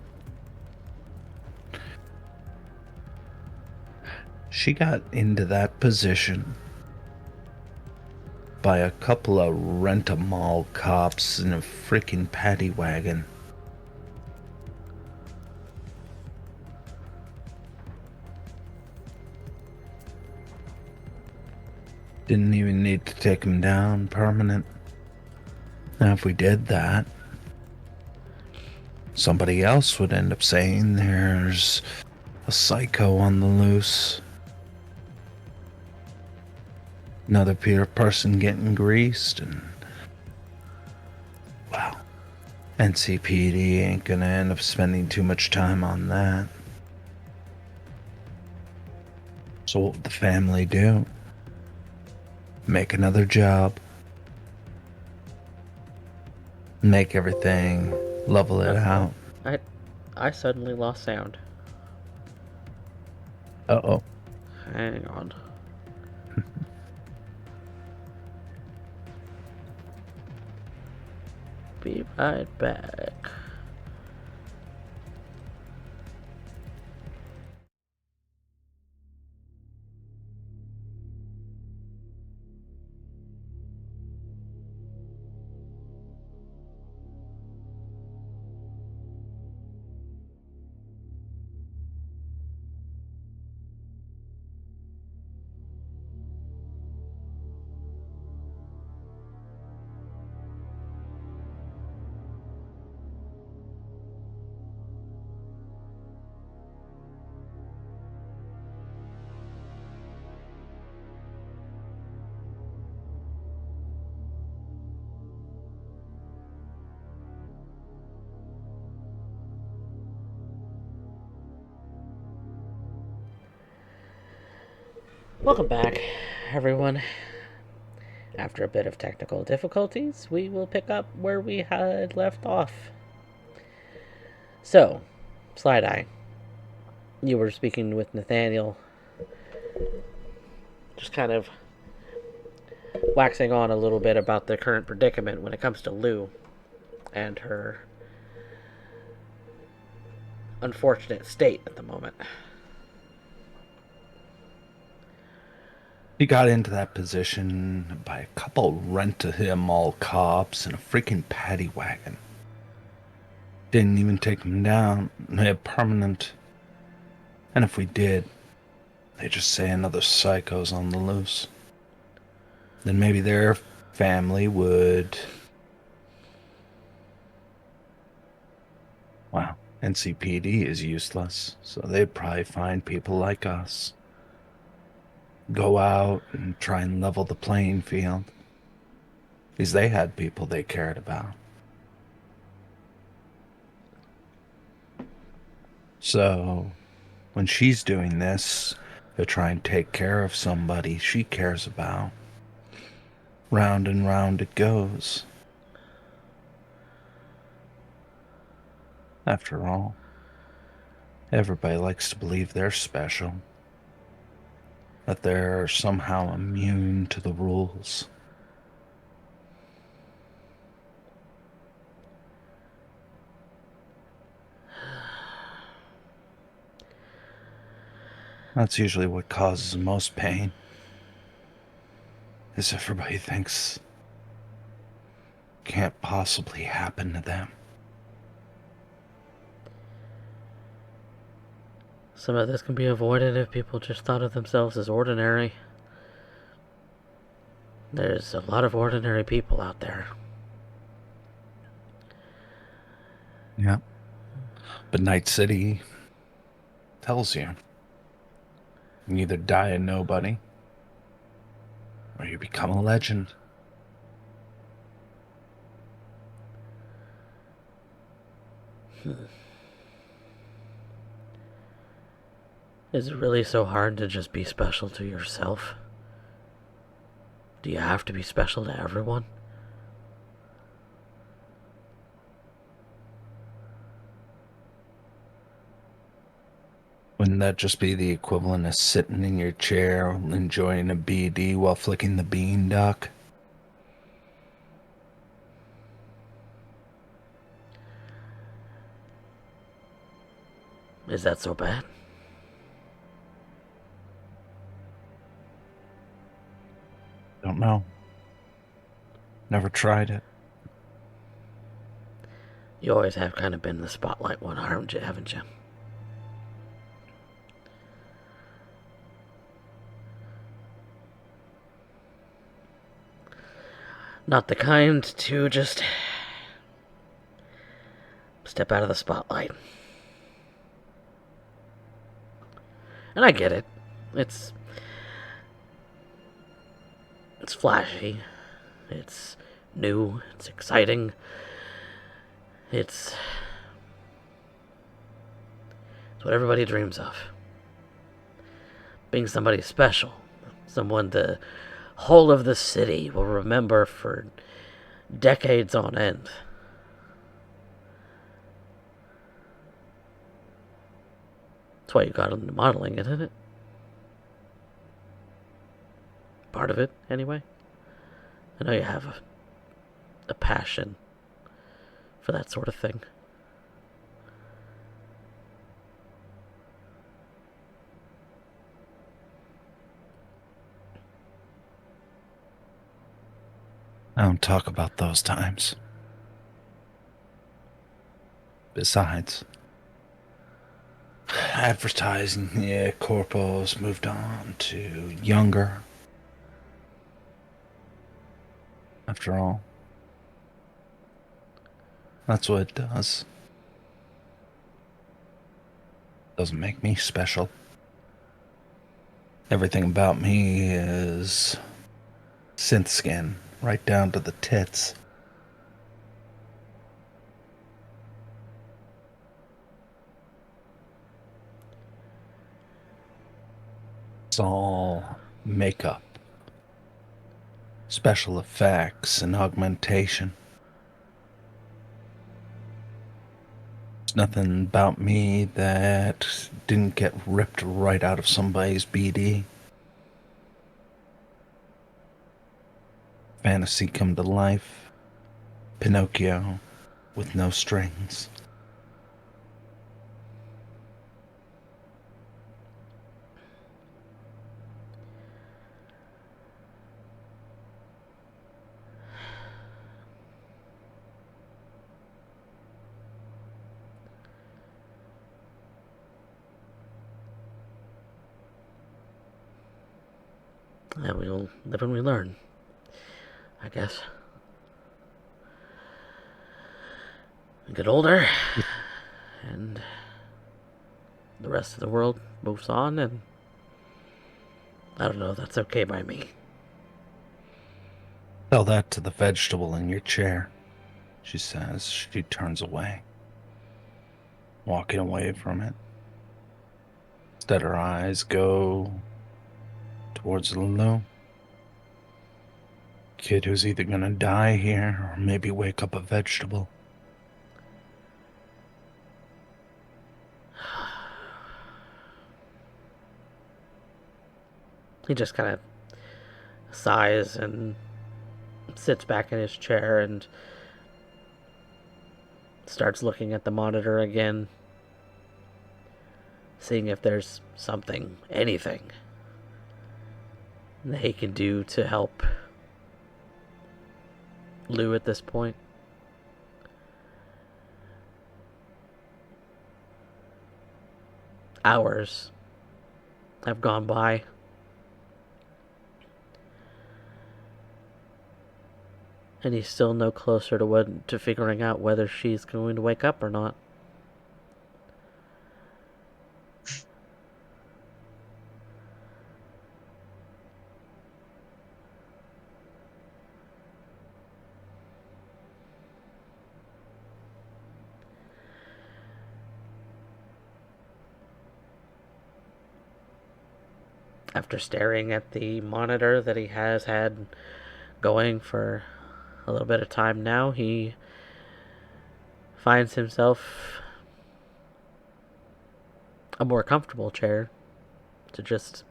She got into that position by a couple of rent-a-mall cops in a freaking paddy wagon. Didn't even need to take him down permanent. Now, if we did that, somebody else would end up saying there's a psycho on the loose. Another person getting greased, and well, NCPD ain't gonna end up spending too much time on that. So what would the family do? Make another job, make everything, level it out. I suddenly lost sound. Uh-oh. Hang on. Be right back. Welcome back, everyone. After a bit of technical difficulties, we will pick up where we had left off. So, Slideye, you were speaking with Nathaniel, just kind of waxing on a little bit about the current predicament when it comes to Loup and her unfortunate state at the moment. He got into that position by a couple rent-a-mall cops in a freaking paddy wagon. Didn't even take him down. They had permanent. And if we did, they just say another psycho's on the loose. Then maybe their family would... Wow, NCPD is useless, so they'd probably find people like us. Go out and try and level the playing field. Because they had people they cared about. So, when she's doing this, to try and take care of somebody she cares about, round and round it goes. After all, everybody likes to believe they're special. That they're somehow immune to the rules. That's usually what causes the most pain. Is everybody thinks can't possibly happen to them. Some of this can be avoided if people just thought of themselves as ordinary. There's a lot of ordinary people out there. Yeah. But Night City tells you either die a nobody or you become a legend. Is it really so hard to just be special to yourself? Do you have to be special to everyone? Wouldn't that just be the equivalent of sitting in your chair enjoying a BD while flicking the bean duck? Is that so bad? Don't know. Never tried it. You always have kind of been the spotlight one, haven't you? Not the kind to just step out of the spotlight. And I get it. It's flashy. It's new. It's exciting. It's what everybody dreams of. Being somebody special. Someone the whole of the city will remember for decades on end. That's why you got into modeling, isn't it? Part of it, anyway. I know you have a passion for that sort of thing. I don't talk about those times. Besides, advertising, yeah, corpos moved on to younger. After all, that's what it does. Doesn't make me special. Everything about me is synth skin, right down to the tits. It's all makeup, special effects, and augmentation. There's nothing about me that didn't get ripped right out of somebody's BD. Fantasy come to life. Pinocchio with no strings. Yeah, we'll live and we learn, I guess. We get older, and the rest of the world moves on, and I don't know, that's okay by me. Tell that to the vegetable in your chair, she says. She turns away, walking away from it. Instead, her eyes go towards Loup. Kid who's either gonna die here or maybe wake up a vegetable. He just kind of sighs and sits back in his chair and starts looking at the monitor again, seeing if there's something, anything, that he can do to help Lou at this point. Hours have gone by. And he's still no closer to figuring out whether she's going to wake up or not. After staring at the monitor that he has had going for a little bit of time now, he finds himself a more comfortable chair to just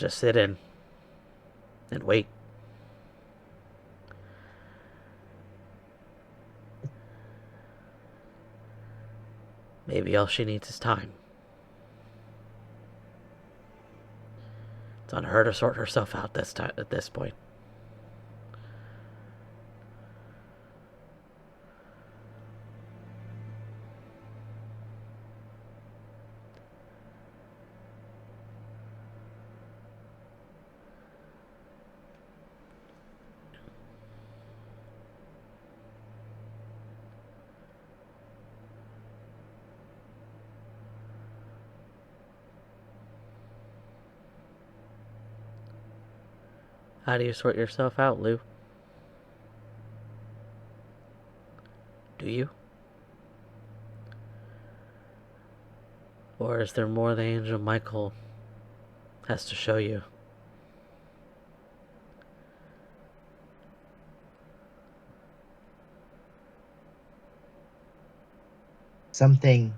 sit in and wait. Maybe all she needs is time. It's on her to sort herself out at this point. How do you sort yourself out, Lou? Do you? Or is there more the Angel Michael has to show you? Something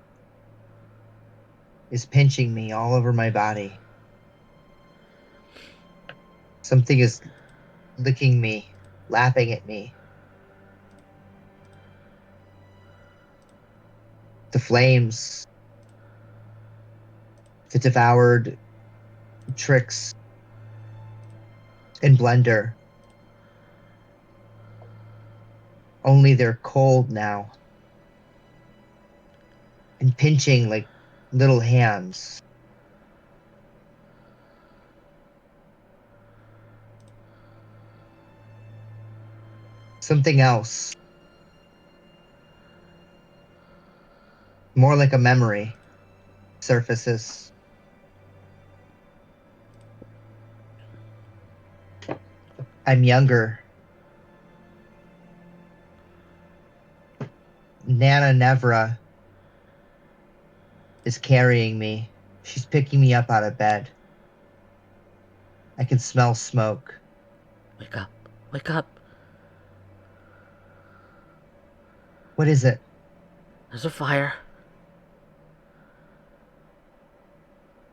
is pinching me all over my body. Something is licking me, lapping at me. The flames, the devoured Trix and Blender. Only they're cold now. And pinching like little hands. Something else. More like a memory surfaces. I'm younger. Nana Nevra is carrying me. She's picking me up out of bed. I can smell smoke. Wake up. Wake up. What is it? There's a fire.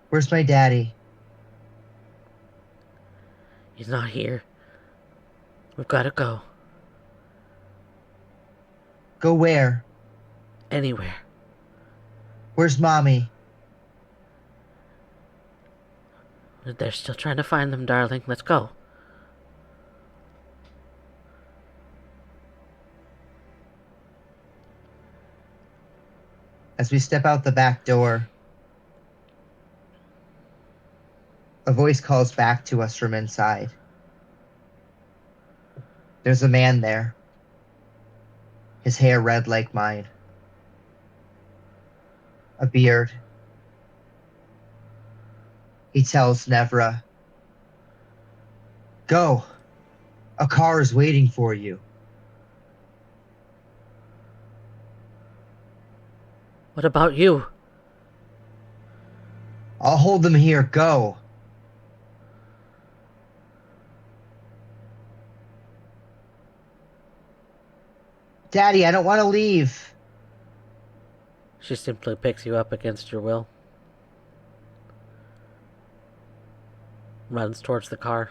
Where's my daddy? He's not here. We've got to go. Go where? Anywhere. Where's mommy? They're still trying to find them, darling. Let's go. As we step out the back door, a voice calls back to us from inside. There's a man there. His hair red like mine. A beard. He tells Nevra, "Go. A car is waiting for you." What about you? "I'll hold them here. Go." "Daddy, I don't want to leave." She simply picks you up against your will. Runs towards the car.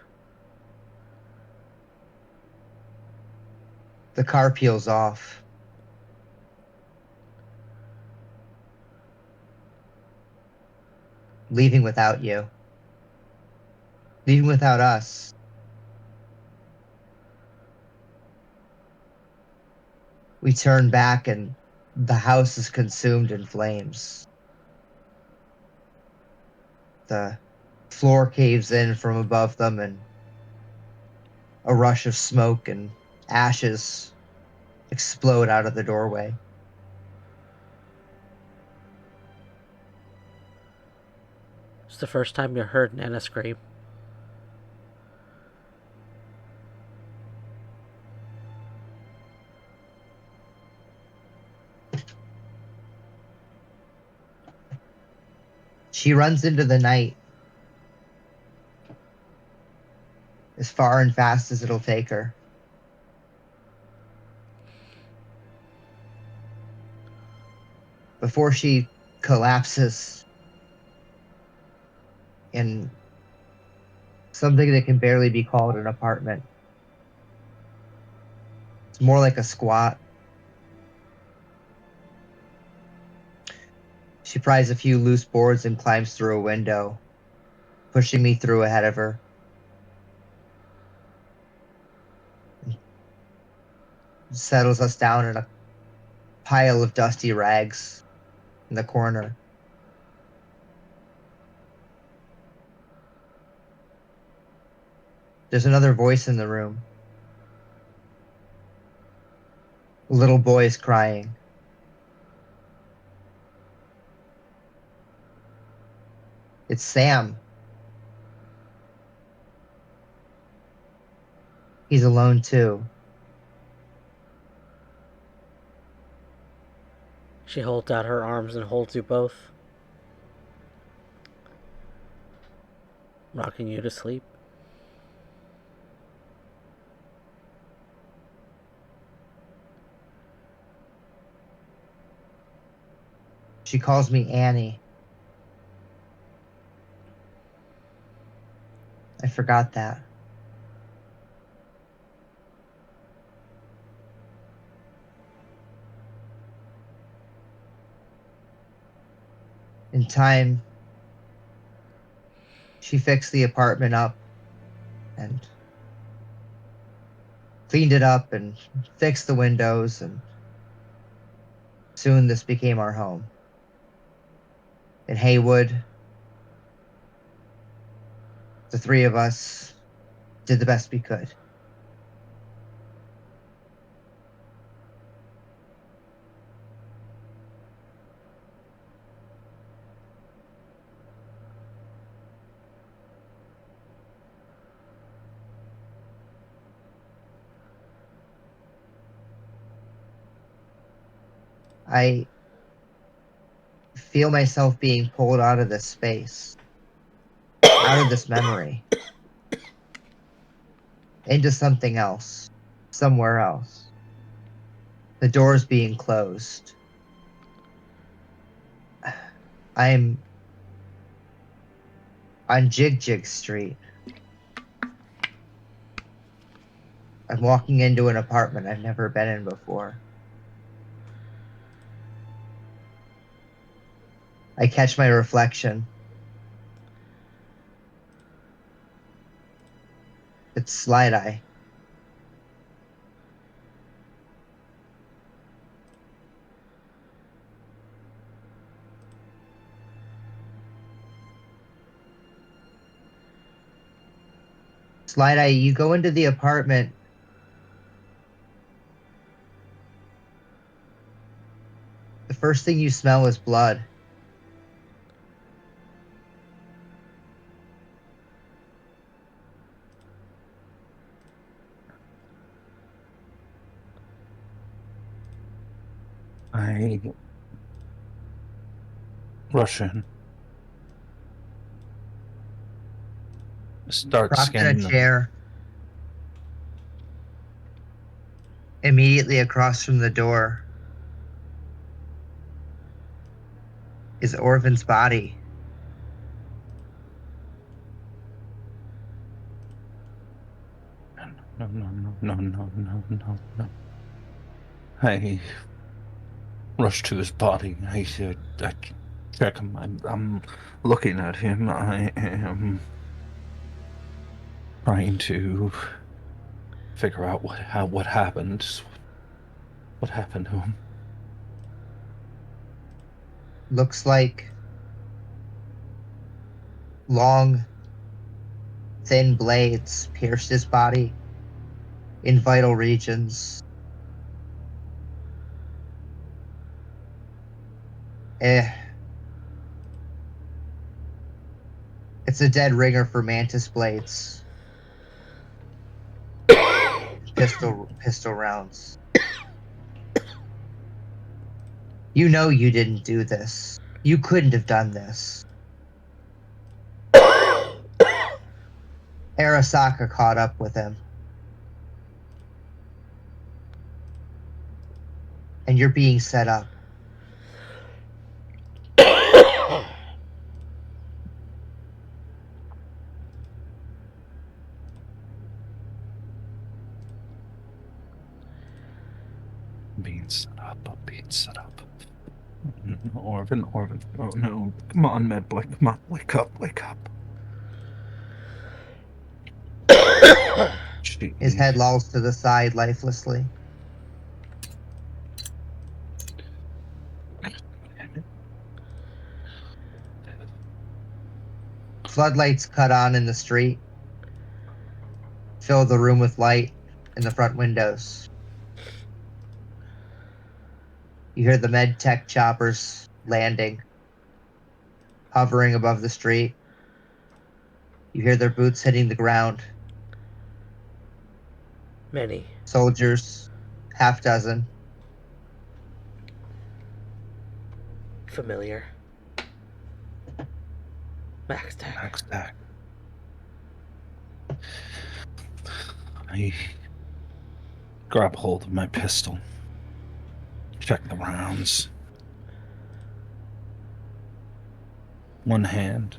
The car peels off. Leaving without you. Leaving without us. We turn back and the house is consumed in flames. The floor caves in from above them and a rush of smoke and ashes explode out of the doorway. It's the first time you heard Nana scream. She runs into the night as far and fast as it'll take her. Before she collapses in something that can barely be called an apartment. It's more like a squat. She pries a few loose boards and climbs through a window, pushing me through ahead of her. Settles us down in a pile of dusty rags in the corner. There's another voice in the room. A little boy is crying. It's Sam. He's alone too. She holds out her arms and holds you both, rocking you to sleep. She calls me Annie. I forgot that. In time, she fixed the apartment up and cleaned it up and fixed the windows, and soon this became our home. In Haywood, the three of us did the best we could. I feel myself being pulled out of this space, out of this memory, into something else, somewhere else. The door's being closed. I'm on Jig Jig Street. I'm walking into an apartment I've never been in before. I catch my reflection. It's Slideye. Slideye, you go into the apartment. The first thing you smell is blood. I rush in. Start Propped in scanning a them. chair. Immediately across from the door is Orvan's body. No. I rush to his body. I check him. I'm looking at him. I am trying to figure out what happened. What happened to him? Looks like long, thin blades pierced his body in vital regions. It's a dead ringer for mantis blades. Pistol rounds. You know you didn't do this. You couldn't have done this. Arasaka caught up with him. And you're being set up. I'm being set up. Orvan. Oh no. Come on, Medblick. Come on. Wake up. His head Jeez. lolls to the side lifelessly. Floodlights cut on in the street, fill the room with light in the front windows. You hear the med tech choppers landing, hovering above the street. You hear their boots hitting the ground. Many. Soldiers, half dozen. Familiar. Max tech. Max back. I grab hold of my pistol. Check the rounds. One hand,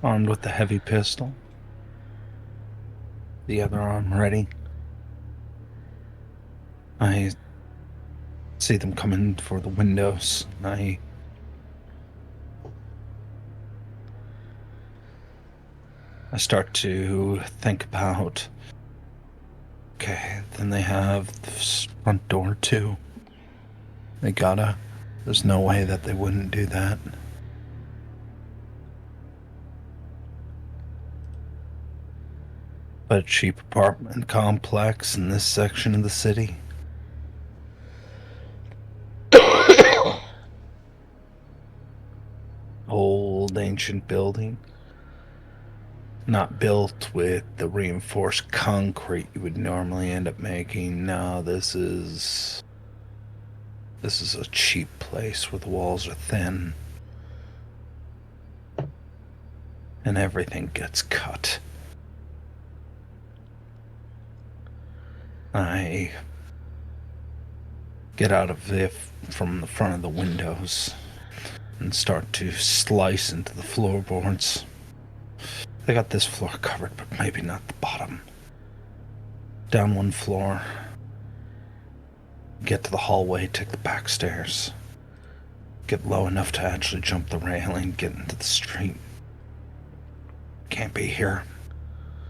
armed with the heavy pistol. The other arm ready. I see them coming for the windows. I start to think about, okay, then they have the front door too. They gotta. There's no way that they wouldn't do that. But a cheap apartment complex in this section of the city. Old ancient building. Not built with the reinforced concrete you would normally end up making. No, this is a cheap place where the walls are thin. And everything gets cut. I get out of from the front of the windows and start to slice into the floorboards. They got this floor covered, but maybe not the bottom. Down one floor. Get to the hallway, take the back stairs. Get low enough to actually jump the railing, get into the street. Can't be here.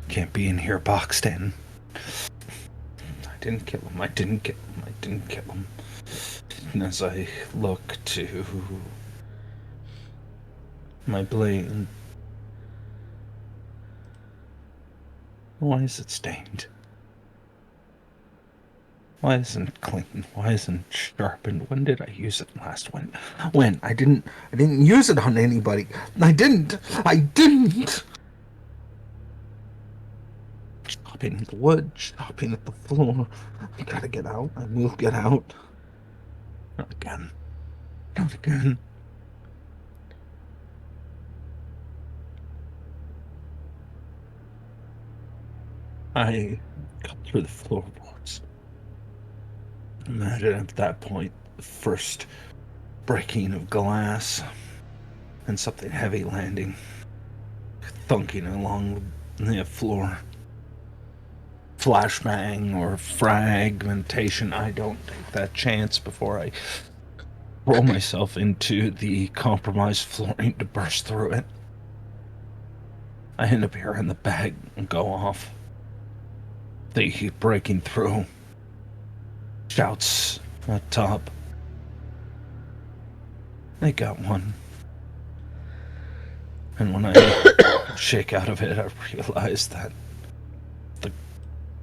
Can't be in here boxed in. I didn't kill him. And as I look to my blade, why is it stained? Why isn't it clean? Why isn't it sharpened? When did I use it last? When? I didn't use it on anybody. I didn't. Chopping at the wood, chopping at the floor. I gotta get out. I will get out. Not again. I cut through the floorboards. Imagine at that point, the first breaking of glass and something heavy landing, thunking along the floor. Flashbang or fragmentation. I don't take that chance before I roll myself into the compromised flooring to burst through it. I end up hearing the bag go off. They keep breaking through. Shouts at top. They got one. And when I shake out of it, I realize that the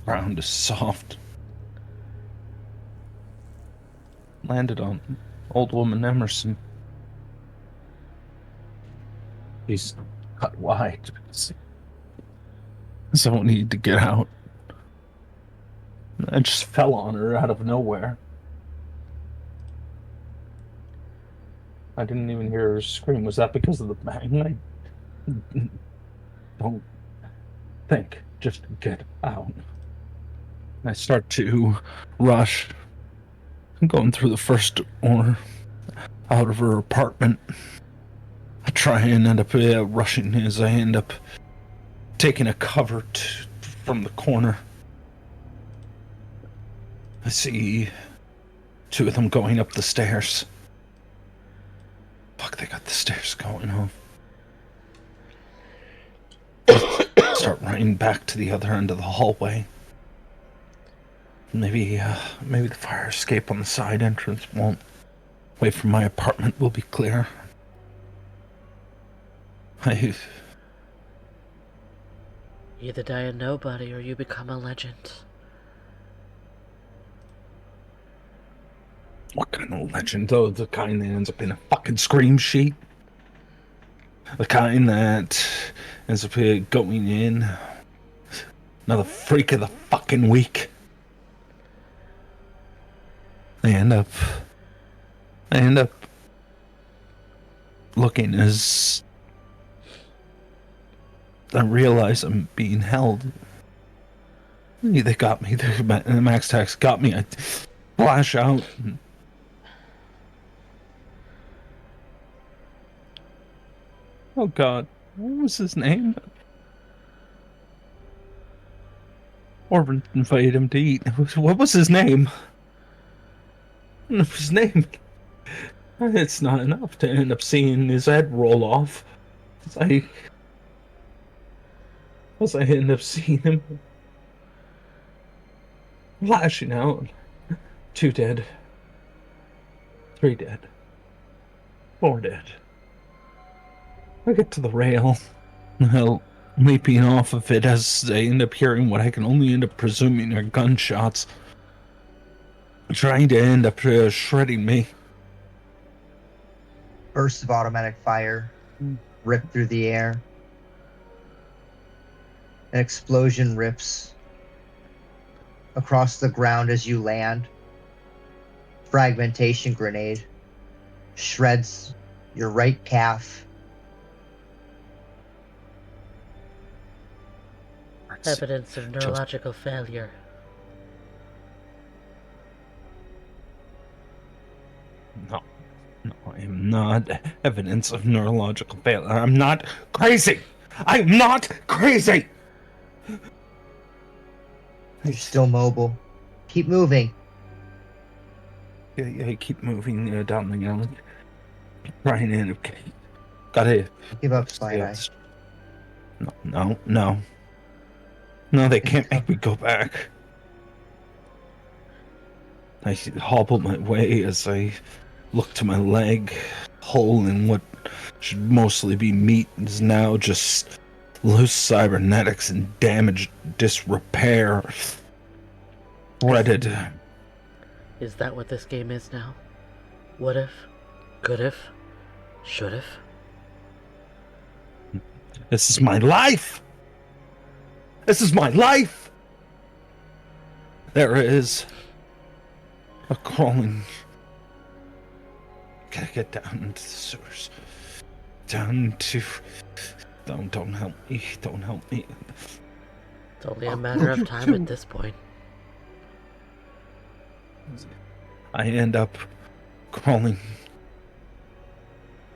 ground is soft. Landed on old woman Emerson. He's cut wide. So I need to get out. I just fell on her out of nowhere. I didn't even hear her scream. Was that because of the bang? I don't think. Just get out. I start to rush. I'm going through the first door out of her apartment. I try and end up rushing as I end up taking a cover from the corner. I see 2 of them going up the stairs. Fuck, they got the stairs going on. Start running back to the other end of the hallway. Maybe the fire escape on the side entrance won't. Way from my apartment will be clear. Either die a nobody or you become a legend. What kind of legend, though? The kind that ends up in a fucking scream sheet? The kind that ends up going in another freak of the fucking week? I end up looking as I realize I'm being held. They got me. The Max Tax got me. I flash out. Oh God, what was his name? Orvan invited him to eat. What was his name? His name. It's not enough to end up seeing his head roll off. As I end up seeing him flashing out. 2 dead. 3 dead. 4 dead. I get to the rail. Leaping off of it as I end up hearing what I can only end up presuming are gunshots. Trying to end up shredding me. Bursts of automatic fire rip through the air. An explosion rips across the ground as you land. Fragmentation grenade shreds your right calf. Evidence of neurological failure. No, I am not evidence of neurological failure. I'm not crazy. I'm not crazy. You're still mobile. Keep moving. Yeah, keep moving down the alley. Trying to gotta Give up, Slideye. No, they can't make me go back. I hobble my way as I look to my leg. Hole in what should mostly be meat is now just loose cybernetics and damaged disrepair. Threaded. Is that what this game is now? What if? Could if? Should if? This is my life! This is my life! There is a crawling. Gotta get down into the sewers. Down to. Don't help me. Don't help me. It's only a matter of time at this point. I end up crawling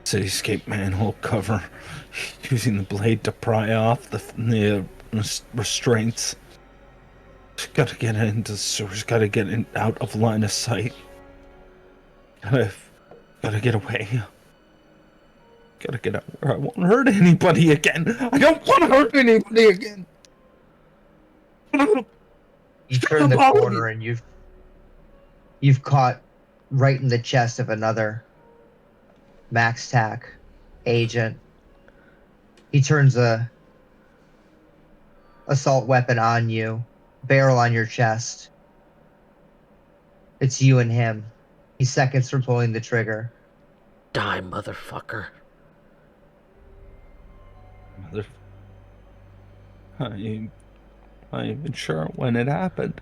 cityscape manhole cover, using the blade to pry off the restraints. Gotta get into the sewers, gotta get out of line of sight. Gotta get away. Gotta get out where I won't hurt anybody again. I don't want to hurt anybody again. You turn the corner and you've caught right in the chest of another Max Tac agent. He turns a assault weapon on you, barrel on your chest. It's you and him. He's seconds from pulling the trigger. Die, motherfucker. I'm not even sure when it happened.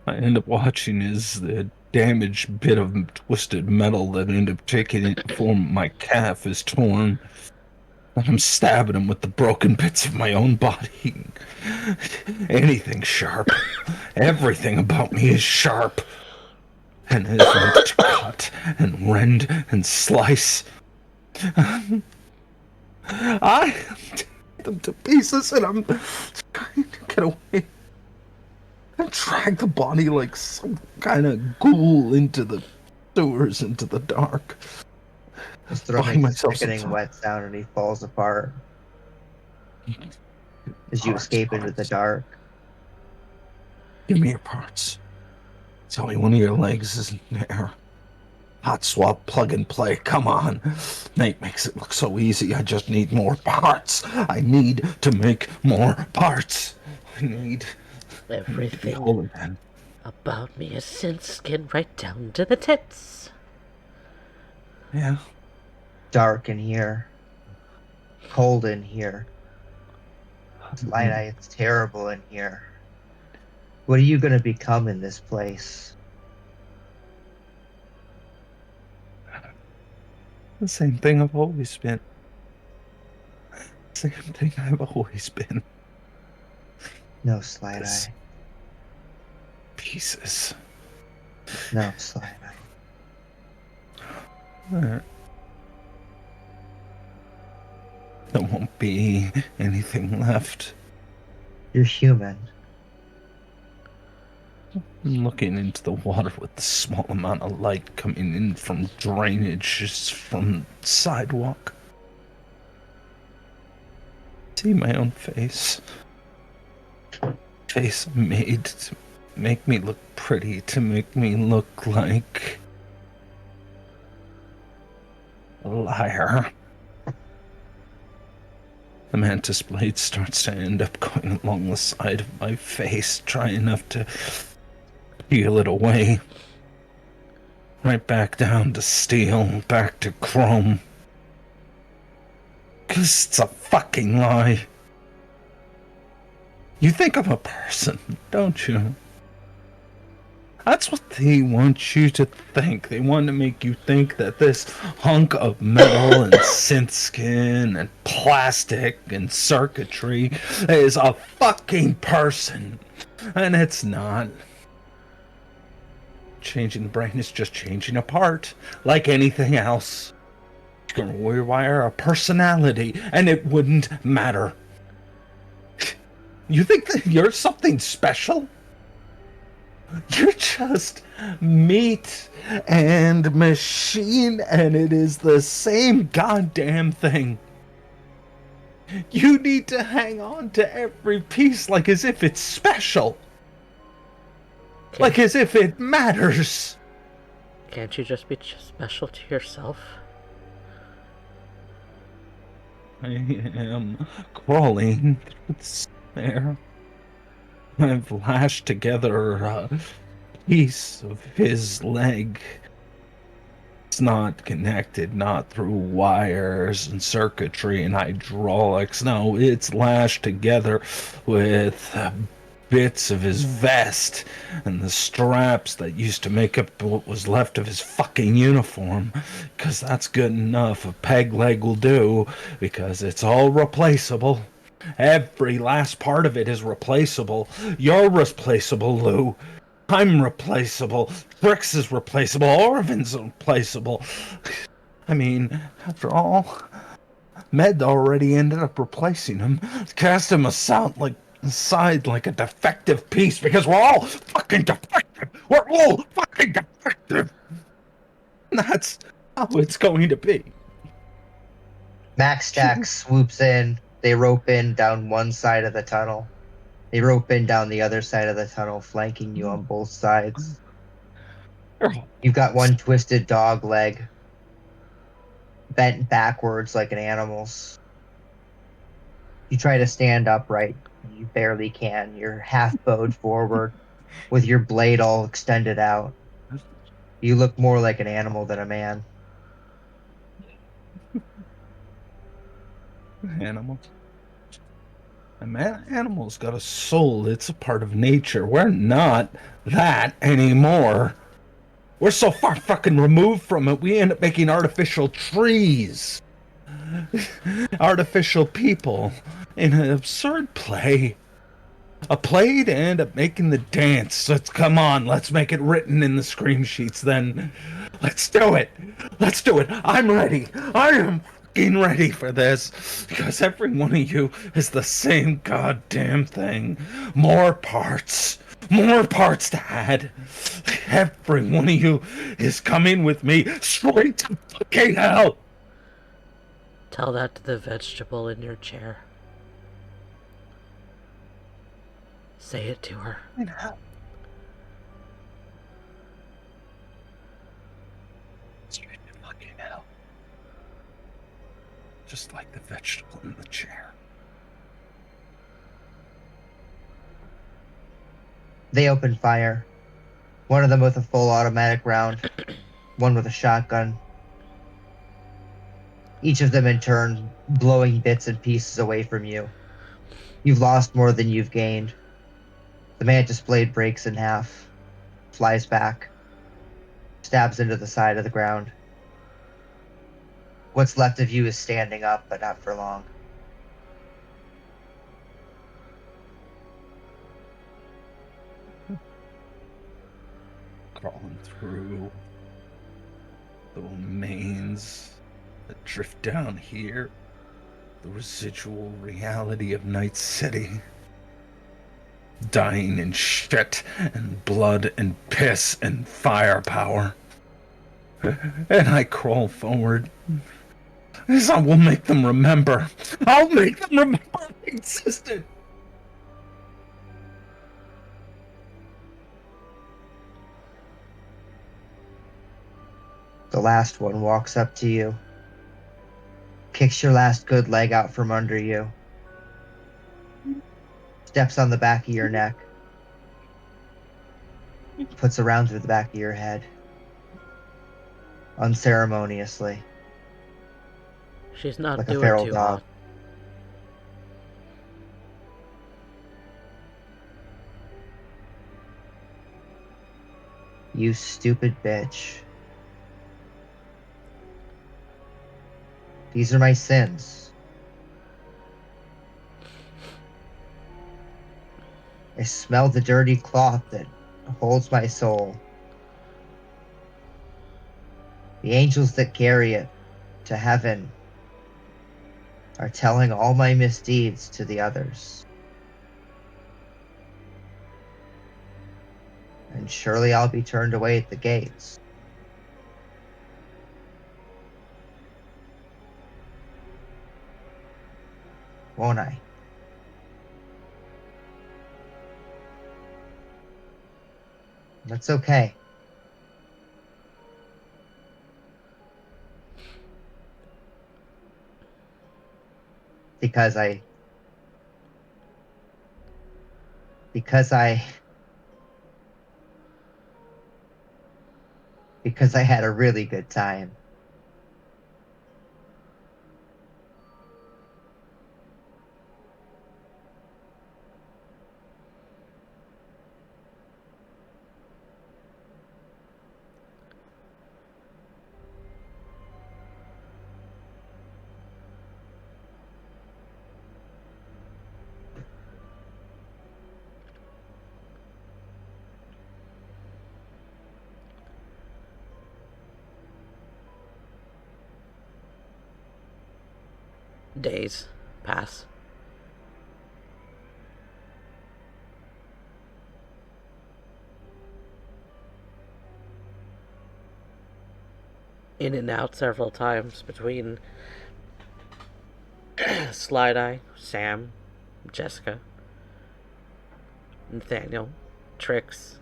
I end up watching as the damaged bit of twisted metal that ended up taking it from my calf is torn. And I'm stabbing him with the broken bits of my own body. Anything sharp. Everything about me is sharp. And is meant to cut and rend and slice. I take them to pieces and I'm trying to get away. and drag the body like some kind of ghoul into the sewers, into the dark. His throat Buying makes a myself some sickening time. wet sound and he falls apart as you Parts, escape into the parts. dark. Give me your parts. Tell me one of your legs isn't there. Hot swap, plug and play. Come on. Nate makes it look so easy. I just need more parts. I need to make more parts. I need to be Everything whole again. about me is sin skin right down to the tits. Yeah. Dark in here. Cold in here. Slideye, it's terrible in here. What are you going to become in this place? The same thing I've always been. Same thing I've always been. No, Slideye. Pieces. No, Slideye. There won't be anything left. You're human. I'm looking into the water with the small amount of light coming in from drainage just from the sidewalk. See my own face. Face made to make me look pretty, to make me look like a liar. The mantis blade starts to end up going along the side of my face, trying enough to peel it away. Right back down to steel, back to chrome. 'Cause it's a fucking lie. You think I'm a person, don't you? That's what they want you to think. They want to make you think that this hunk of metal and synth skin and plastic and circuitry is a fucking person. And it's not. Changing the brain is just changing a part, like anything else. You're gonna rewire a personality, and it wouldn't matter. You think that you're something special? You're just meat and machine, and it is the same goddamn thing. You need to hang on to every piece like as if it's special. Like as if it matters. Can't you just be special to yourself? I am crawling through the snare. I've lashed together a piece of his leg. It's not connected, not through wires and circuitry and hydraulics. No, it's lashed together with bits of his vest and the straps that used to make up what was left of his fucking uniform. Because that's good enough. A peg leg will do, because it's all replaceable. Every last part of it is replaceable. You're replaceable, Lou. I'm replaceable. Trix is replaceable. Orvan's replaceable. I mean, after all, Med already ended up replacing him. Cast him aside like a defective piece, because we're all fucking defective. We're all fucking defective. And that's how it's going to be. Max Stack swoops in. They rope in down one side of the tunnel. They rope in down the other side of the tunnel, flanking you on both sides. You've got one twisted dog leg, bent backwards like an animal's. You try to stand upright. You barely can. You're half bowed forward with your blade all extended out. You look more like an animal than a man. Animal. A man, animal's got a soul. It's a part of nature. We're not that anymore. We're so far fucking removed from it, we end up making artificial trees. Artificial people. In an absurd play. A play to end up making the dance. Let's come on, let's make it written in the screen sheets then. Let's do it. Let's do it. I'm ready. I am fucking ready for this. Because every one of you is the same goddamn thing. More parts. More parts to add. Every one of you is coming with me straight to fucking hell. Tell that to the vegetable in your chair. Say it to her. Straight to fucking hell. Just like the vegetable in the chair. They open fire. One of them with a full automatic round, one with a shotgun. Each of them in turn blowing bits and pieces away from you. You've lost more than you've gained. The mantis blade breaks in half, flies back, stabs into the side of the ground. What's left of you is standing up, but not for long. Crawling through the remains that drift down here. The residual reality of Night City. Dying in shit and blood and piss and firepower. And I crawl forward. As I will make them remember. I'll make them remember I existed. The last one walks up to you, kicks your last good leg out from under you, steps on the back of your neck, puts a round through the back of your head, unceremoniously, She's not like a doing feral too dog. hot. You stupid bitch. These are my sins. I smell the dirty cloth that holds my soul. The angels that carry it to heaven are telling all my misdeeds to the others. And surely I'll be turned away at the gates. Won't I? That's okay. Because I had a really good time. Days pass. In and out several times between Slideye, Sam, Jessica, Nathaniel, Trix.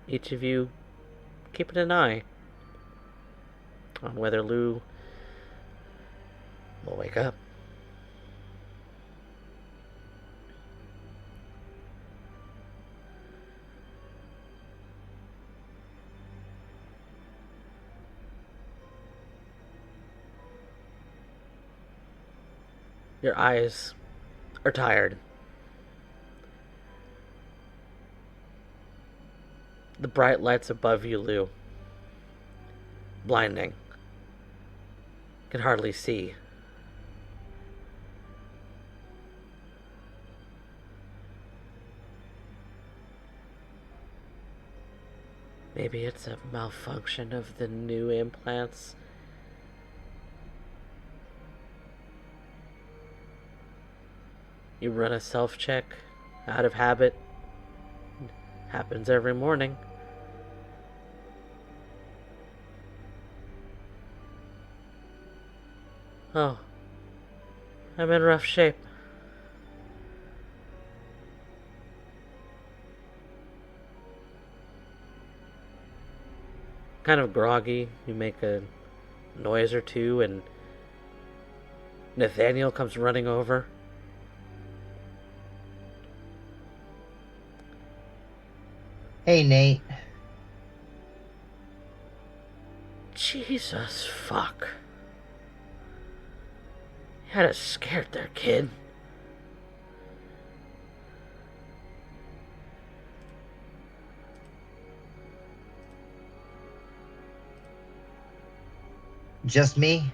Each of you keeping an eye on whether Lou will wake up. Your eyes are tired. The bright lights above you, Lou. Blinding. Can hardly see. Maybe it's a malfunction of the new implants. You run a self-check out of habit. Happens every morning. Oh, I'm in rough shape. Kind of groggy. You make a noise or two, and Nathaniel comes running over. Hey, Nate. Jesus fuck. You had us scared there, kid. Just me?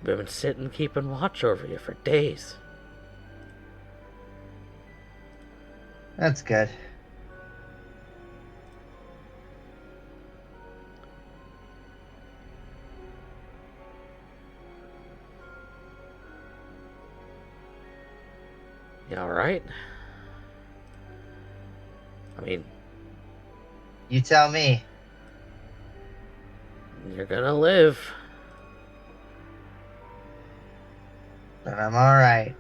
We've been sitting keeping watch over you for days. That's good. You alright? I mean, You tell me. you're gonna live. But I'm alright.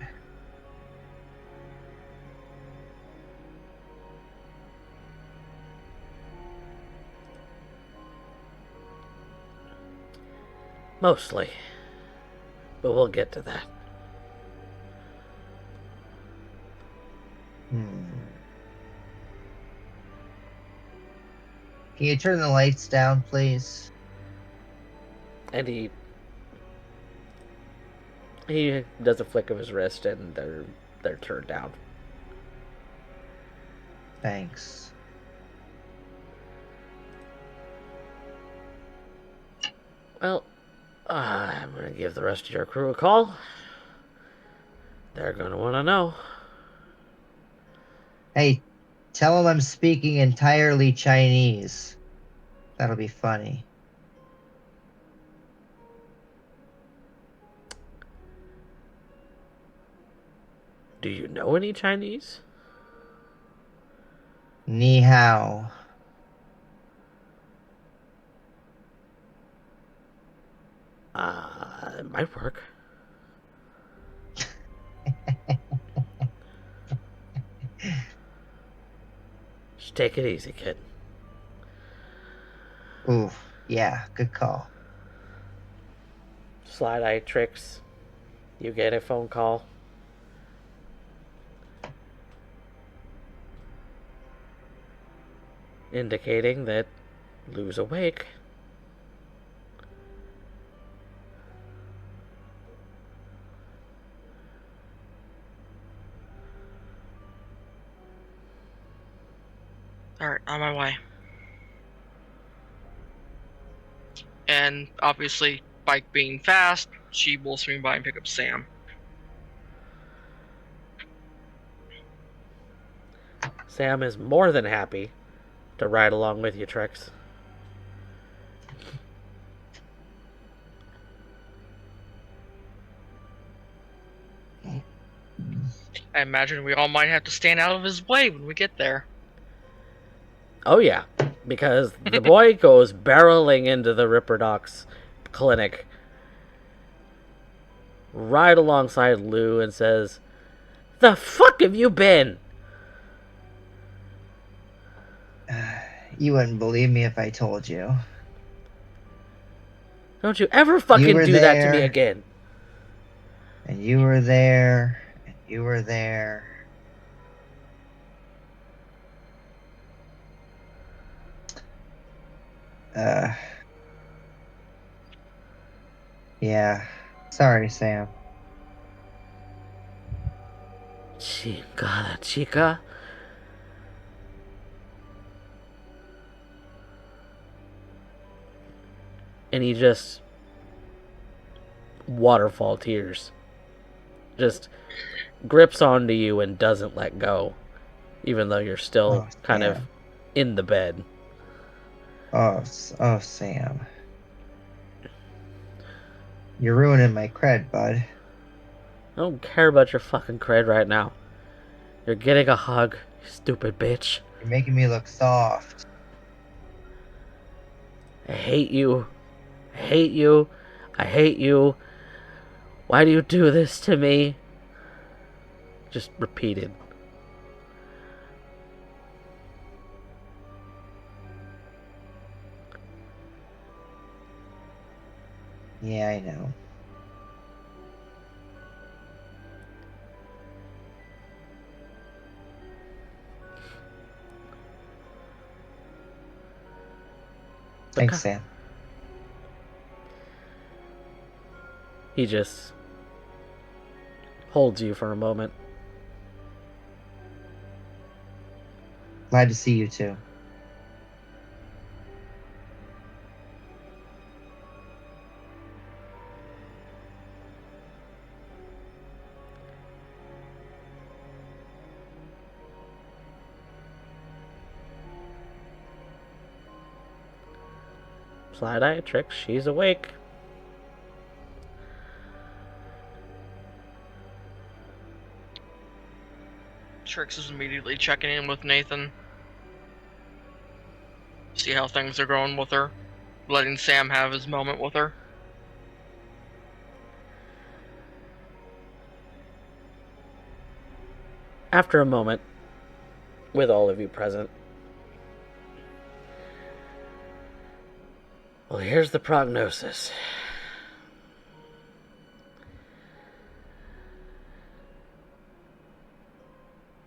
Mostly. But we'll get to that. Can you turn the lights down, please? And he does a flick of his wrist, and they're turned down. Thanks. Well, I'm gonna give the rest of your crew a call. They're gonna want to know. Hey, tell them I'm speaking entirely Chinese. That'll be funny. Do you know any Chinese? Ni hao. It might work. Just take it easy, kid. Ooh, yeah, good call. Slideye, Trix, you get a phone call. Indicating that Lou's awake. Alright, on my way. And obviously, Bike being fast, she will swing by and pick up Sam. Sam is more than happy to ride along with you, Trix. I imagine we all might have to stand out of his way when we get there. Oh yeah, because the boy goes barreling into the Ripper Doc's clinic right alongside Lou and says, "The fuck have you been?" You wouldn't believe me if I told you. Don't you ever fucking were do that to me there. again. And you were there. And you were there. Yeah. Sorry, Sam. Chingada chica. And he just waterfall tears. Just grips onto you and doesn't let go. Even though you're still kind of in the bed. Oh, Sam. You're ruining my cred, bud. I don't care about your fucking cred right now. You're getting a hug, you stupid bitch. You're making me look soft. I hate you. I hate you. I hate you. Why do you do this to me? Just repeated. Yeah, I know. Thanks, Sam. He just holds you for a moment. Glad to see you too. Slideye, Trix, she's awake. Trix is immediately checking in with Nathan. See how things are going with her. Letting Sam have his moment with her. After a moment, with all of you present, well, here's the prognosis.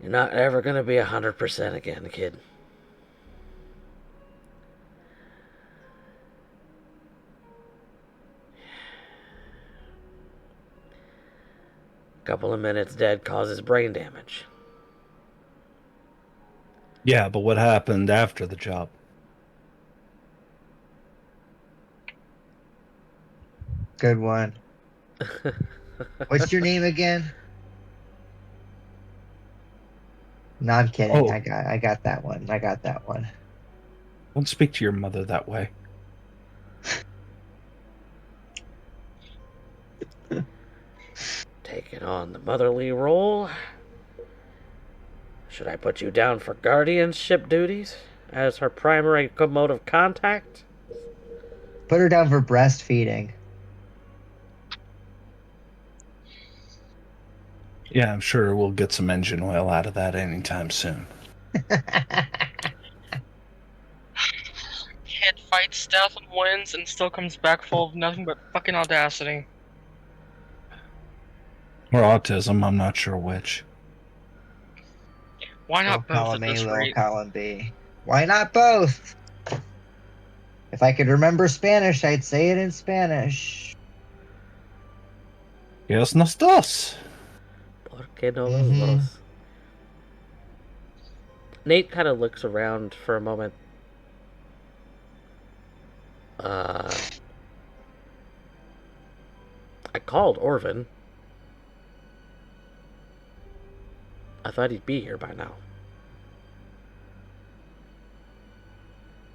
You're not ever gonna be 100% again, kid. Couple of minutes dead causes brain damage. Yeah, but what happened after the job? Good one. What's your name again? No, I'm kidding. Oh. I got that one. I got that one. Don't speak to your mother that way. Taking on the motherly role. Should I put you down for guardianship duties as her primary mode of contact? Put her down for breastfeeding. Yeah, I'm sure we'll get some engine oil out of that anytime soon. Kid fights death and wins and still comes back full of nothing but fucking audacity. Or autism, I'm not sure which. Why Low not both column at A, this low rate? column B. Why not both? If I could remember Spanish, I'd say it in Spanish. Yes, nos dos. ¿Por qué no los dos? Nate kind of looks around for a moment. I called Orvan. I thought he'd be here by now.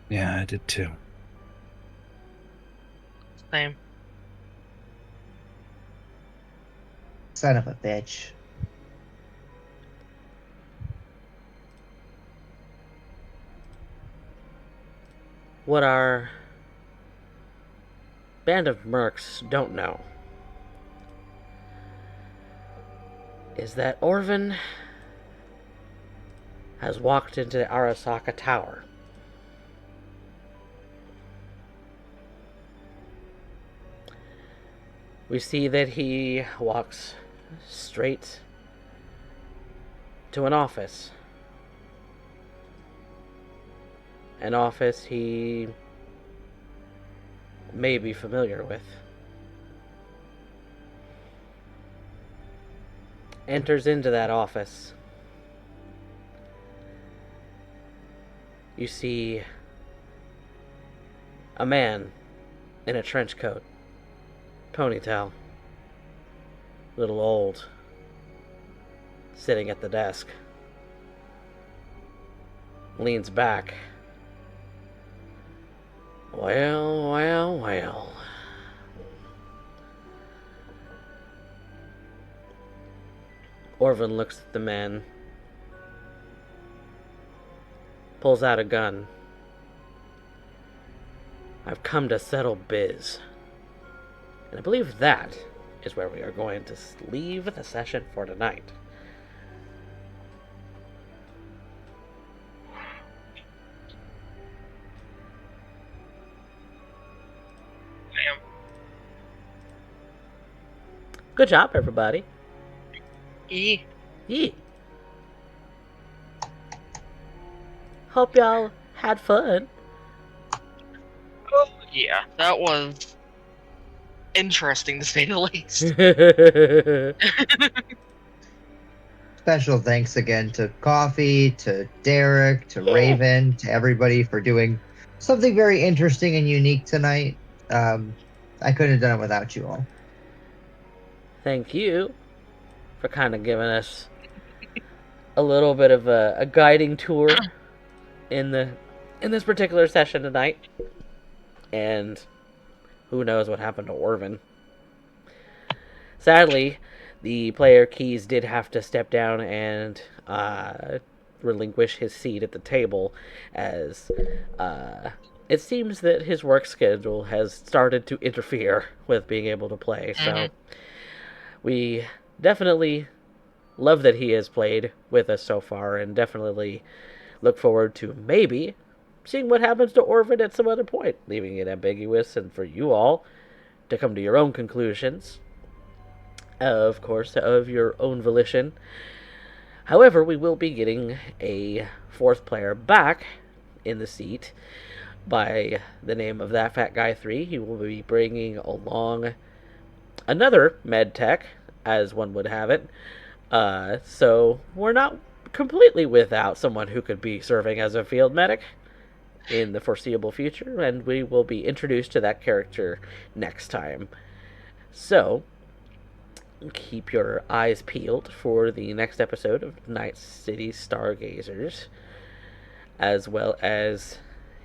Yeah, I did too. Same. Son of a bitch. What our band of mercs don't know is that Orvan has walked into Arasaka Tower. We see that he walks straight to an office. An office he may be familiar with. Enters into that office. You see a man in a trench coat, ponytail, little old, sitting at the desk. Leans back. Well, well, well. Orvan looks at the man, pulls out a gun. I've come to settle biz. And I believe that is where we are going to leave the session for tonight. Damn. Good job, everybody. E. Yeah. Hope y'all had fun. Oh, yeah, that was interesting to say the least. Special thanks again to Coffee, to Derek, to Raven, to everybody for doing something very interesting and unique tonight. I couldn't have done it without you all. Thank you for kind of giving us a little bit of a guiding tour in this particular session tonight. And who knows what happened to Orvan. Sadly, the player Keys did have to step down and relinquish his seat at the table, as it seems that his work schedule has started to interfere with being able to play. So we definitely love that he has played with us so far, and definitely look forward to maybe seeing what happens to Orvan at some other point, leaving it ambiguous and for you all to come to your own conclusions, of course, of your own volition. However, we will be getting a fourth player back in the seat by the name of That Fat Guy 3. He will be bringing along another med tech, as one would have it. So we're not completely without someone who could be serving as a field medic in the foreseeable future, and we will be introduced to that character next time. So keep your eyes peeled for the next episode of Night City Stargazers, as well as,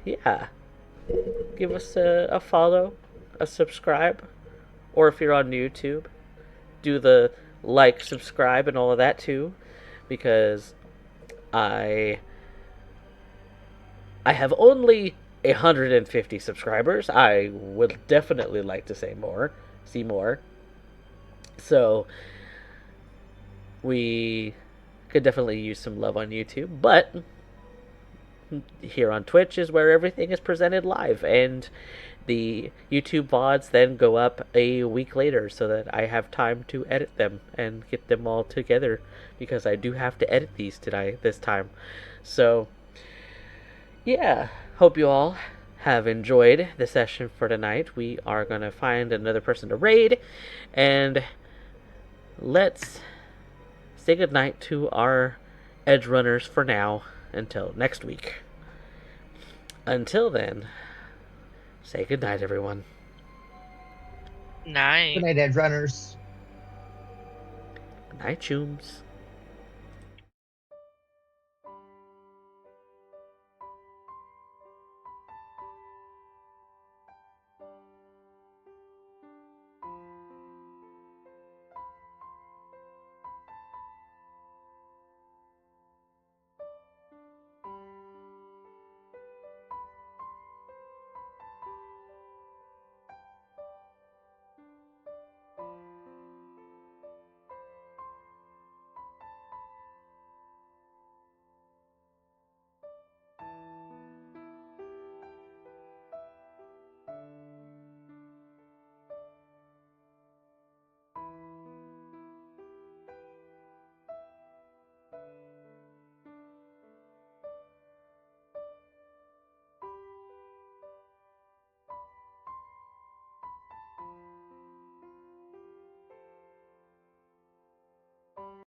give us a follow, a subscribe, or if you're on YouTube, do the like, subscribe, and all of that too, because I have only 150 subscribers. I would definitely like to see more. So we could definitely use some love on YouTube, but here on Twitch is where everything is presented live, and the YouTube VODs then go up a week later so that I have time to edit them and get them all together, because I do have to edit these this time. So hope you all have enjoyed the session for tonight. We are going to find another person to raid, and let's say goodnight to our edge runners for now until next week. Until then, say goodnight, everyone. Night. Good night, Edge Runners. Good night, chooms.